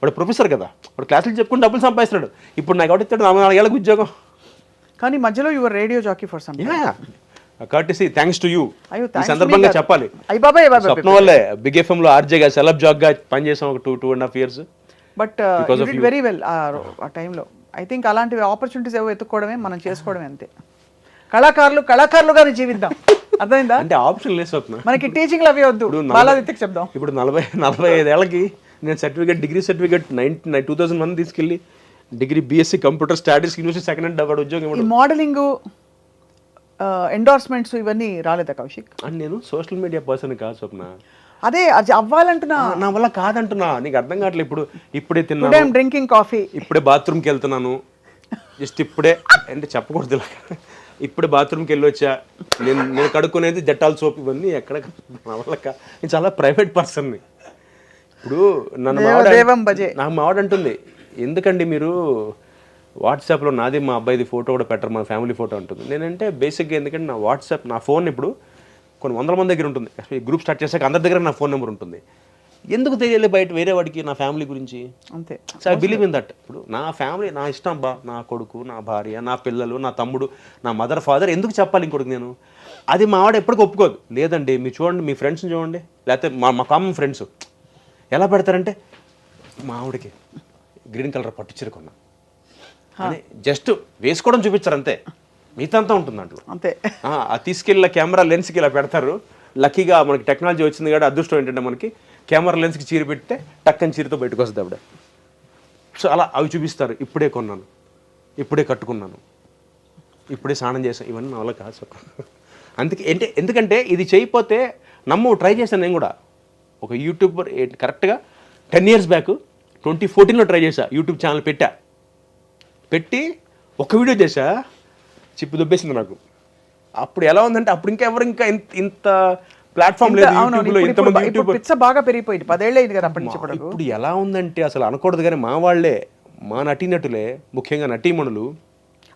వాడు ప్రొఫెసర్ కదా, వాడు క్లాసులు చెప్పుకుని డబ్బులు సంపాదిస్తున్నాడు. ఇప్పుడు నాకు ఎవరిస్తాడు 4 ఏళ్ళకి ఉద్యోగం. కానీ మధ్యలో your radio jockey for some courtesy thanks to you. ఈ సందర్భంగా చెప్పాలి, స్వప్న వల్లే బిగ్ ఎఫ్ఎం లో ఆర్జేగా సెలబ్ జాగ్ గా పనిచేసాం ఒక 2.5 years. But you did very well ఆ టైంలో. ఐ థింక్ అలాంటి ఆపర్చునిటీస్ ఏవో ఎత్తుకోవడమే, మనం చేసుకోవడమే, అంతే. కళాకారులుగానే జీవిద్దాం, అర్థమైందా? అంటే ఆప్షన్ లేదు స్వప్న, మనకి టీచింగ్ అవే వద్దు, బాలాదిత్యకి చెప్దాం. ఇప్పుడు 45 ఏళ్ళకి నేను సర్టిఫికేట్, డిగ్రీ సర్టిఫికేట్ 2001 తీసుకెళ్ళి degree BSc computer statistics university second hand award ఉద్యోగం. ఈ మోడలింగ్ ఎండోర్స్మెంట్స్ ఇవన్నీ రాలేదా కౌశిక్? అని నేను సోషల్ మీడియా పర్సన్ కాదు స్వప్న, అదే అది అవ్వాలంటున్నా, నా వల్ల కాదంటున్నా. నీకు అర్థం కావట్లేదు. ఇప్పుడే తిన్నాను, డ్రింకింగ్ కాఫీ, ఇప్పుడే బాత్రూమ్కి వెళ్తున్నాను, జస్ట్ ఇప్పుడే అంటే చెప్పకూడదు. ఇప్పుడు బాత్రూమ్కి వెళ్ళి వచ్చా, నేను కడుక్కునేది డెటాల్ సోప్, ఇవన్నీ ఎక్కడ నా వల్ల నేను చాలా ప్రైవేట్ పర్సన్ని. ఇప్పుడు నన్ను నాకు మావాడు అంటుంది, ఎందుకండి మీరు వాట్సాప్లో నాది మా అబ్బాయిది ఫోటో కూడా పెట్టరు, మా ఫ్యామిలీ ఫోటో ఉంటుంది. నేనంటే బేసిక్గా ఎందుకంటే నా వాట్సాప్, నా ఫోన్ ఇప్పుడు కొన్ని వందల మంది దగ్గర ఉంటుంది. గ్రూప్ స్టార్ట్ చేశాక అందరి దగ్గర నా ఫోన్ నెంబర్ ఉంటుంది. ఎందుకు తెలియాలి బయట వేరే వాడికి నా ఫ్యామిలీ గురించి? అంతే. So I believe in that. ఇప్పుడు నా ఫ్యామిలీ, నా ఇష్టం బా, నా కొడుకు, నా భార్య, నా పిల్లలు, నా తమ్ముడు, నా మదర్, ఫాదర్, ఎందుకు చెప్పాలి ఇంకొకటి నేను? అది మా వాడు ఎప్పటికీ ఒప్పుకోదు. లేదండి మీరు చూడండి, మీ ఫ్రెండ్స్ని చూడండి, లేకపోతే మా కామన్ ఫ్రెండ్స్ ఎలా పెడతారంటే, మా ఆవిడకి గ్రీన్ కలర్ పట్టుచీర కొన్నా అని జస్ట్ వేసుకోవడం చూపించారు అంతే, మిగతా అంతా ఉంటుంది దాంట్లో అంతే. ఆ తీసుకెళ్ళిన కెమెరా లెన్స్కి ఇలా పెడతారు. లక్కీగా మనకి టెక్నాలజీ వచ్చింది కాబట్టి అదృష్టం ఏంటంటే మనకి కెమెరా లెన్స్కి చీర పెడితే టక్కని చీరతో బయటకు వస్తుంది ఆవిడ. సో అలా అవి చూపిస్తారు. ఇప్పుడే కొన్నాను, ఇప్పుడే కట్టుకున్నాను, ఇప్పుడే స్నానం చేశాను, ఇవన్నీ నా వల్ల కాదు. అందుకే ఎందుకంటే ఇది చేయకపోతే ట్రై చేశాను నేను కూడా. ఒక యూట్యూబర్ కరెక్ట్గా 10 years బ్యాక్ 2014లో ట్రై చేశా. యూట్యూబ్ ఛానల్ పెట్టి ఒక వీడియో చేశా, చిప్పు దొబ్బేసింది నాకు. అప్పుడు ఎలా ఉందంటే అప్పుడు ఇంకా ఇంత ప్లాట్ఫామ్ లేదు యూట్యూబ్లో, ఇంతమంది యూట్యూబ్ బాగా పెరిగిపోయింది. 10 ఏళ్ళు అయింది కదా అప్పటి నుంచి. ఇప్పుడు ఎలా ఉందంటే అసలు అనకూడదు కానీ మా వాళ్ళే, మా నటీనటులే, ముఖ్యంగా నటీమణులు.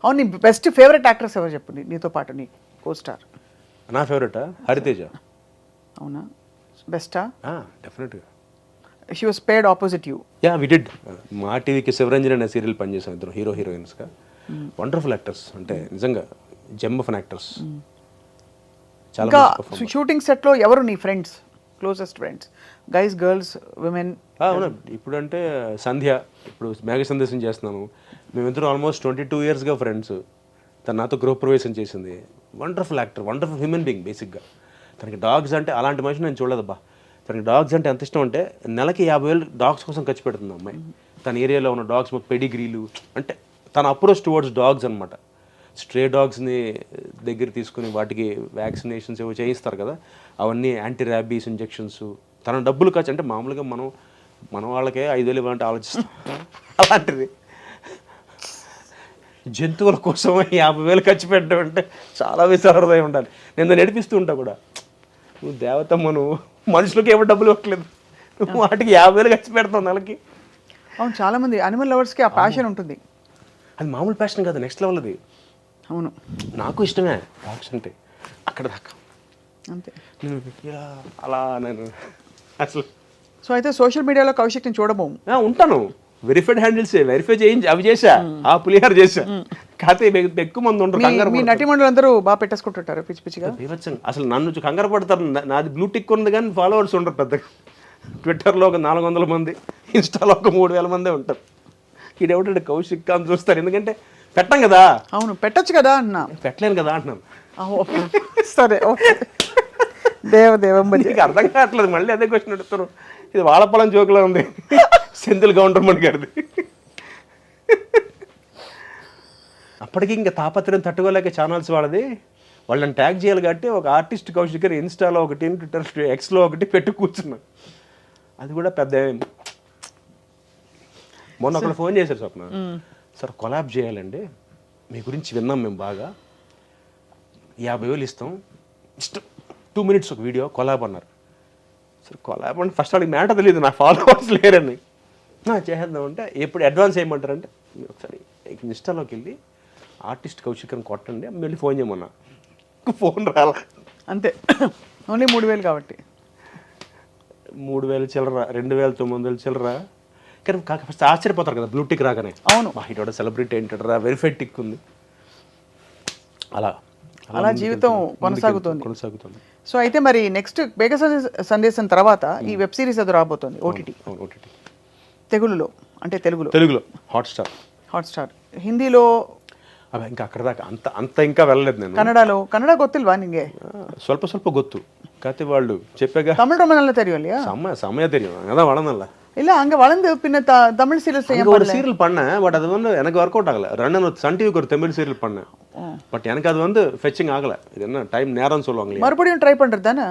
అవును, నీ బెస్ట్ ఫేవరెట్ యాక్ట్రెస్ ఎవరు చెప్పు, నీతో పాటు నీ కో స్టార్? నా ఫేవరెటా హరితేజ. అవునా? బెస్టా? డెఫినెట్గా. She was paid opposite you. Yeah we did. Maa టీవీకి శివరంజన్ అనే సీరియల్ పనిచేసాం, ఇద్దరు హీరో హీరోయిన్స్గా. వండర్ఫుల్ యాక్టర్స్, అంటే నిజంగా జెమ్ ఆఫ్ యాక్టర్స్. ఇంకా షూటింగ్ సెట్లో ఎవరు నీ friends, closest friends, guys, girls, women? అవునా, ఇప్పుడు అంటే సంధ్య, ఇప్పుడు మేఘ సందేశం చేస్తున్నాను. మేమిద్దరం ఆల్మోస్ట్ 22 yearsగా ఫ్రెండ్స్. తను నాతో గృహప్రవేశం చేసింది. Wonderful actor, wonderful human being. బేసిక్గా తనకి డాగ్స్ అంటే అలాంటి మనిషి నేను చూడలేదబ్బా. తనకి డాగ్స్ అంటే ఎంత ఇష్టం అంటే నెలకి 50,000 డాగ్స్ కోసం ఖర్చు పెడుతుంది అమ్మాయి. తన ఏరియాలో ఉన్న డాగ్స్ పెడిగ్రీలు, అంటే తన అప్రోచ్ టువర్డ్స్ డాగ్స్ అనమాట. స్ట్రే డాగ్స్ని దగ్గర తీసుకుని వాటికి వ్యాక్సినేషన్స్ ఏవో చేయిస్తారు కదా, అవన్నీ యాంటీ ర్యాబీస్ ఇంజెక్షన్స్. తన డబ్బులు ఖర్చు అంటే మామూలుగా మన వాళ్ళకే 5,000 ఇవ్వాలంటే ఆలోచిస్తాం. అలాంటిది జంతువుల కోసం 50,000 ఖర్చు పెట్టడం అంటే చాలా విశారదయం ఉండాలి. నేను దాన్ని నడిపిస్తూ ఉంటా కూడా, నువ్వు దేవతమ్మ, నువ్వు మనుషులకి ఏమో డబ్బులు ఇవ్వట్లేదు, నువ్వు వాటికి 50,000 ఖర్చు పెడతావు నెలకి. అవును, చాలామంది అనిమల్ లవర్స్కి ఆ ప్యాషన్ ఉంటుంది. అది మామూలు ప్యాషన్ కాదు, నెక్స్ట్ లెవెల్ అది. అవును, నాకు ఇష్టమే డాగ్స్ అంటే, అక్కడ దాకా అంతే. నేను అలా నేను అసలు. సో అయితే సోషల్ మీడియాలో కౌశిక్ని చూడబోము. ఉంటాను, వెరిఫైడ్ హ్యాండిల్స్ వెరిఫై చేయించి అవి చేశా, ఆ పులిహార చేశా. కాకపోతే ఎక్కువ మంది ఉండరు, కంగారు. మీ నటిమండలు అందరూ బాగా పెట్టేసుకుంటుంటారు పిచ్చి పిచ్చిగా. అసలు నన్ను కంగారు పడతారు. నాది బ్లూ టిక్ ఉంది కానీ ఫాలోవర్స్ ఉండరు పెద్దగా. ట్విట్టర్లో ఒక 400 మంది, ఇన్స్టాలో ఒక 3,000 మందే ఉంటారు. ఈడెవటాడు కౌశిక్ అని చూస్తారు, ఎందుకంటే పెట్టం కదా. అవును, పెట్టచ్చు కదా అన్నా. పెట్టలేను కదా అంటున్నాను. సరే, ఓకే. నీకు అర్థం కావట్లేదు, మళ్ళీ అదే క్వశ్చన్ అడుగుతారు. ఇది వాళ్లపలం జోకులో ఉంది, సెంధిల్ గవర్నమెంట్ గారిది. అప్పటికి ఇంకా తాపత్రయం తట్టుకోలేక ఛానల్స్ వాళ్ళది, వాళ్ళని ట్యాగ్ చేయాలి కాబట్టి ఒక ఆర్టిస్ట్ కౌశిక్ గారు ఇన్స్టాలో ఒకటి, ట్విట్టర్ ఎక్స్లో ఒకటి పెట్టి కూర్చున్నా. అది కూడా పెద్ద. మొన్న ఒకళ్ళు ఫోన్ చేశారు, స్వప్న సార్ కొలాబ్ చేయాలండి, మీ గురించి విన్నాం మేము బాగా, 50,000 ఇస్తాం, జస్ట్ 2 minutes ఒక వీడియో కొలాబ్ అన్నారు. సార్ కొలాబ్ అంటే ఫస్ట్ వాళ్ళకి మ్యాటర్ తెలియదు, నా ఫాలోవర్స్ లేరని. చేసేద్దాం అంటే ఎప్పుడు అడ్వాన్స్ చేయమంటారంటే, మీరు ఒకసారి ఇన్స్టాలోకి వెళ్ళి ఆర్టిస్ట్ కౌశిక్ అని కొట్టండి, మళ్ళీ ఫోన్ చేయమన్నా. ఫోన్ రాలా, అంతే. ఓన్లీ 3,000 కాబట్టి 3,000 చిల్లర, 2,900 చిల్లర. కానీ ఫస్ట్ ఆశ్చర్యపోతారు కదా బ్లూ టిక్ రాగానే. అవును, మా ఇటు సెలబ్రిటీ ఏంటరా, వెరిఫైడ్ టిక్ ఉంది. అలా జీవితం కొనసాగుతుంది. సో అయితే మరి నెక్స్ట్ మేఘ సందేశం తర్వాత ఈ వెబ్ సిరీస్ అది రాబోతుంది ఓటీటీ. తెలుగులో అంటే తెలుగులో హాట్స్టార్. హిందీలో అవి ఇంకా అక్కడ దాకా అంత ఇంకా వెళ్ళలేదు నేను. కన్నడ ಗೊತ್ತಿಲ್ವಾ ನಿಂಗೆ? ಸ್ವಲ್ಪ ಗೊತ್ತು. ಕಾತೆ వాళ్ళు చెప్పాగా. தமிழ் ரொம்ப நல்லா தெரியும் இல்லையா? செமையா தெரியும். அதான் வளர்ந்தல. இல்ல அங்க வளர்ந்து பின்ன தமிழ் சீரியல்ஸ் ஒரு சீரியல் பண்ணேன். பட் அது வந்து எனக்கு ஒர்க் அவுட் ஆகல. ரன்னன் சன் டிவிக்கு ஒரு தமிழ் சீரியல் பண்ணேன். பட் எனக்கு அது வந்து ஃபெச்சிங் ஆகல. இது என்ன டைம் நேரம்னு சொல்லுவாங்க. మறுபடியும் ట్రై పண்றதானே?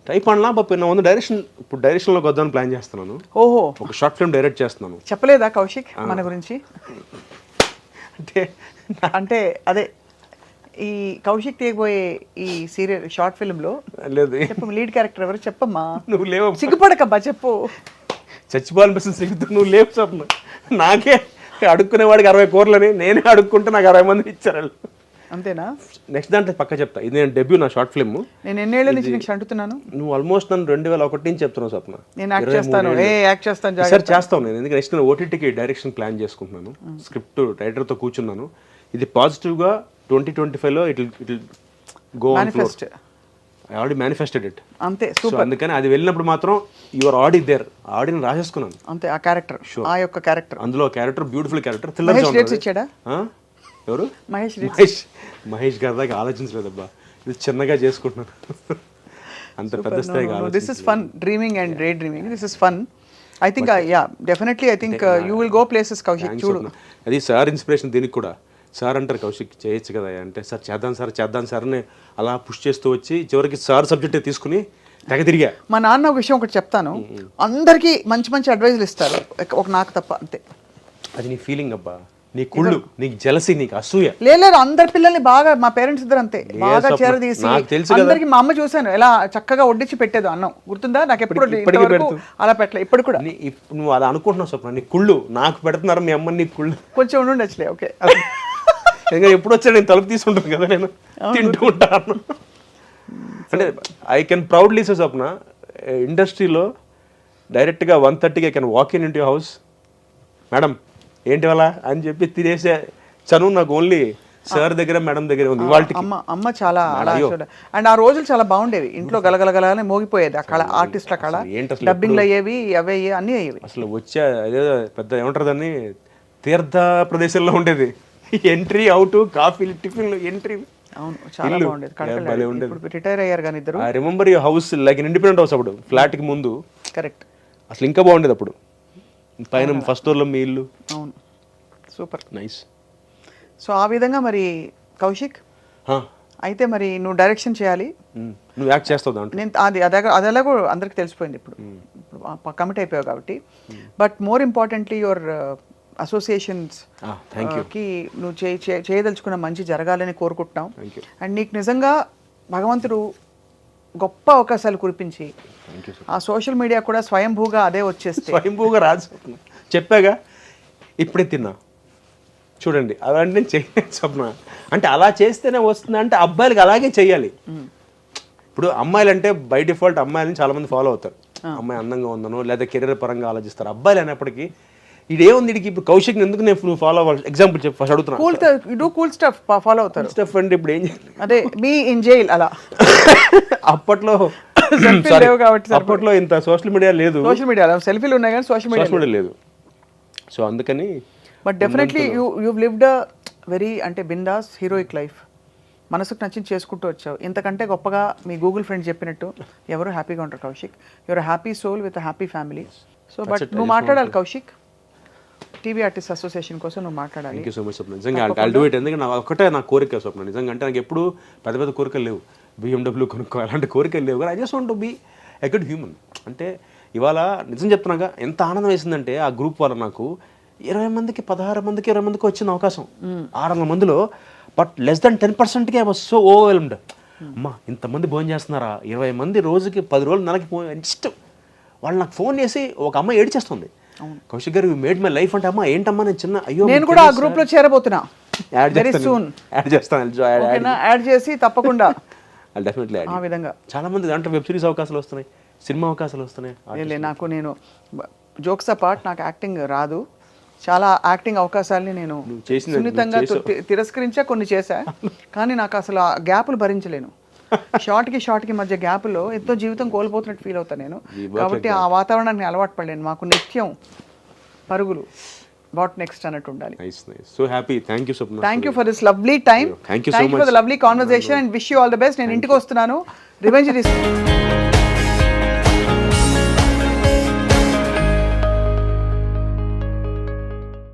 ట్రై பண்ணலாம். బట్ నేను வந்து డైరెక్షన్లోకి వద్దామని ప్లాన్ చేస్తున్నాను. ఓహో, ఒక షార్ట్ ఫిల్మ్ డైరెక్ట్ చేస్తున్నాను. చెప్పలేదా కౌశిక్ మన గురించి? అంటే అదే ఈ కౌశిక్ తీయబోయే ఈ సీరియల్ షార్ట్ ఫిల్మ్ లో లేదు చెప్పు లీడ్ క్యారెక్టర్ ఎవరు చెప్పమ్మా. నువ్వు లేవు, సిగ్గుపడకబ్బా చెప్పు. చచ్చిపోవాలనిపిస్తుంది సిగ్గుతూ నువ్వు లేవు స్వప్న. నాకే అడుక్కునేవాడికి 60 కోట్లని నేనే అడుక్కుంటే నాకు 60 మంది ఇచ్చారు వాళ్ళు. అంతేనా? నెక్స్ట్ దాంట్లో పక్క చెప్తా. ఇది నేను డెబ్యూ నా షార్ట్ ఫిల్మ్. నేను ఎన్నేళ్ల నుంచి నీకు అంటున్నాను. నువ్వు ఆల్మోస్ట్ నన్ను 2001 నుంచి చెప్తున్నావు స్వప్న. నేను యాక్ట్ చేస్తాను, యాక్ట్ చేస్తాను సార్ చేస్తాను నేను. ఎందుకంటే నెక్స్ట్ నేను ఓటీటీకి డైరెక్షన్ ప్లాన్ చేసుకుంటున్నాను. స్క్రిప్ట్ రైటర్తో కూర్చున్నాను. ఇది పాజిటివ్గా 2025లో it go on floor. I already manifested it. అంతే, సో సూపర్. అందుకని అది వెళ్ళినప్పుడు మాత్రం యువర్ ఆడి దేర్. ఆడిని రాసేసుకున్నాను. అంతే, ఆ క్యారెక్టర్, ఆ యొక్క క్యారెక్టర్. అందులో character beautiful character. Mahesh dates ఇచ్చాడా? ఎవరు? మహేష్ గారి దాకా ఆలోచించలేదబ్బా. ఇది చిన్నగా చేసుకుంటున్నాను. అంత పెద్ద స్థాయిగా. This is fun, dreaming and day dreaming. This is fun. I think ya definitely I think you will go places Kaushik. చూడు, అది సార్ ఇన్స్పిరేషన్ దీనికి కూడా. సార్ అంటారు కౌశిక్ చేయొచ్చు కదా అంటే, సార్ చేద్దాం సార్ అని అలా పుష్ చేస్తూ వచ్చి చివరికి సార్ సబ్జెక్టే తీసుకుని తెగ తిరిగా. మా నాన్న ఒక విషయం ఒకటి చెప్తాను, అందరికీ మంచి మంచి అడ్వైజులు ఇస్తారు, ఒక నాకు తప్ప. అంతే. అది నీ ఫీలింగ్ అబ్బా, నీ కుళ్ళు, నీకు జలసి, నీకు అసూయ. లేదు, అందరి పిల్లల్ని బాగా, మా పేరెంట్స్ ఇద్దరు అంతే బాగా చేరదీసి అందరికి. మా అమ్మ చూసాను ఎలా చక్కగా వడ్డించి పెట్టేది అన్నం, గుర్తుందా? నాకు ఎప్పుడు అలా పెట్టలే, ఇప్పుడు కూడా. నువ్వు అలా అనుకుంటున్నావు స్వప్న, నీ కుళ్ళు నాకు పెడుతున్నారు మీ అమ్మని. నీ కుళ్ళు కొంచెం ఉండుండొచ్చులే. ఓకే, ఇంకా ఎప్పుడు వచ్చాడు నేను తలుపు తీసుకుంటాను కదా, నేను తింటూ ఉంటాను. అంటే I can proudly say Swapna, ఇండస్ట్రీలో డైరెక్ట్గా 1:30కి I can walk in into house, madam ఏంటి వాళ్ళ అని చెప్పి తినేసే చనువు నాకు ఓన్లీ సార్ దగ్గర మేడం దగ్గర ఉంది. అమ్మ చాలా అలా. అండ్ ఆ రోజులు చాలా బాగుండేవి. ఇంట్లో గలగలగలని మోగిపోయేది ఆ కళ, ఆర్టిస్ట్ల కళ. డబ్బింగ్లు అయ్యేవి, అవే అన్నీ అయ్యేవి. అసలు వచ్చే అదే పెద్ద ఏమంటారు దాన్ని, తీర్థ ప్రదేశంలో ఉండేది. ఎంట్రీ అవుట్, కాఫీలు, టిఫిన్లు, ఎంట్రీ. అవును, చాలా బాగుండేది. ఇప్పుడు రిటైర్ అయ్యారు కానీ ఇద్దరు. I remember your house like independent house అప్పుడు, ఫ్లాట్ కి ముందు. కరెక్ట్. అసలు ఇంకా బాగుండేది అప్పుడు. పైన ఫస్ట్ ఫ్లోర్లో మీ ఇల్లు. అవును, సూపర్ నైస్. సో ఆ విధంగా మరి కౌశిక్, అయితే మరి నువ్వు డైరెక్షన్ చేయాలి, నువ్వు యాక్ట్ చేస్తావు దాంట్లో. నేను అది ఎలాగో అందరికి తెలిసిపోయింది ఇప్పుడు కమిట్ అయిపోయావు కాబట్టి. But more importantly your associations కి నువ్వు చేయదలుచుకున్న మంచి జరగాలని కోరుకుంటున్నాం. అండ్ నీకు నిజంగా భగవంతుడు గొప్ప అవకాశాలు కురిపించి ఆ సోషల్ మీడియా కూడా స్వయంభూగా అదే వచ్చేస్తే. స్వయంభూగా రాజు చెప్పాగా, ఇప్పుడే తిన్నా చూడండి. అలాంటి నేను చేయలేదు స్వప్న. అంటే అలా చేస్తేనే వస్తుంది అంటే అబ్బాయిలకి అలాగే చెయ్యాలి. ఇప్పుడు అమ్మాయిలు అంటే బై డిఫాల్ట్ అమ్మాయిలని చాలా మంది ఫాలో అవుతారు. అమ్మాయి అందంగా ఉందనో లేదా కెరీర్ పరంగా ఆలోచిస్తారు. అబ్బాయిలు అనేప్పటికీ ఇదేముంది వీడికి, ఇప్పుడు కౌశిక్ ఎందుకు నేను ఫాలో అవ్వాలి? ఎగ్జాంపుల్ చెప్పి ఫస్ట్ అడుగుతున్నా. కూల్ స్టఫ్ ఫాలో అవుతారు. స్టఫ్ అంటే ఇప్పుడు ఏం చేయాలి? అదే మీ ఇన్ జైల్ అలా. అప్పట్లో అప్పట్లో ఇంత సోషల్ మీడియా లేదు. సోషల్ మీడియా సెల్ఫీలు ఉన్నాయి కానీ సోషల్ మీడియా లేదు. సో అందుకని. But definitely you lived a very అంటే బిందాస్ హీరోయిక్ లైఫ్. మనసుకు నచ్చింది చేసుకుంటూ వచ్చావు. ఇంతకంటే గొప్పగా మీ గూగుల్ ఫ్రెండ్ చెప్పినట్టు ఎవరు హ్యాపీగా ఉంటారు Kaushik. Your happy soul with happy family. So but నువ్వు మాట్లాడాలి కౌశిక్, టీవీ ఆర్టిస్ట్ అసోసియేషన్ కోసం నువ్వు మాట్లాడాలి. Thank you so much Swapna. నిజంగా ఐల్ డూ ఇట్. ఎందుకంటే నాకు ఒకటే నా కోరిక స్వప్న. నిజంగా అంటే నాకు ఎప్పుడు పెద్ద పెద్ద కోరికలు లేవు, BMW కొనుక్కో అలాంటి కోరికలు లేవు. కానీ I just want to be a good human. అంటే ఇవాళ నిజం చెప్తున్నాగా ఎంత ఆనందం వేసిందంటే ఆ గ్రూప్ వల్ల నాకు 20 మందికి 16 మందికి 20 మందికి వచ్చిన అవకాశం 600 మందిలో. బట్ లెస్ దెన్ 10%కి ఐ వాజ్ సో ఓవర్వెల్మ్డ్. అమ్మా ఇంతమంది భోజనం చేస్తున్నారా, 20 మంది రోజుకి 10 రోజులు నెలకి జస్ట్ వాళ్ళు నాకు ఫోన్ చేసి ఒక అమ్మాయి ఏడ్చేస్తుంది, కౌశిక్ గారు యూ మేడ్ మై లైఫ్ అంటే. అమ్మా ఏంటమ్మా నేను చిన్న అయ్యో నేను కూడా ఆ గ్రూప్ లో చేరబోతున్నా. వెరీ సూన్ యాడ్ చేస్తాను. యాడ్ చేసి తప్పకుండా డెఫినెట్లీ ఆ విధంగా చాలా మంది దాంట్లో వెబ్ సిరీస్ అవకాశాలు వస్తున్నాయి, సినిమా అవకాశాలు వస్తున్నాయి. నాకు నేను జోక్స్ అపార్ట్ నాకు యాక్టింగ్ రాదు. చాలా యాక్టింగ్ అవకాశాలని నేను సున్నితంగా తిరస్కరించా, కొన్ని చేశా. కానీ నాకు అసలు ఆ గ్యాపులు భరించలేను. షార్ట్కి మధ్య గ్యాప్లో ఎంతో జీవితం కోల్పోతున్నట్టు ఫీల్ అవుతాను నేను. కాబట్టి ఆ వాతావరణాన్ని అలవాటు పడలేను. మాకు నిత్యం పరుగులు, వాట్ నెక్స్ట్ అన్నట్టు ఉండాలి. So happy. Thank you for this lovely time. Thank you for the lovely conversation and wish you all the best. నేను ఇంటికి వస్తున్నాను, రివెంజ్ తీసుకుంటాను.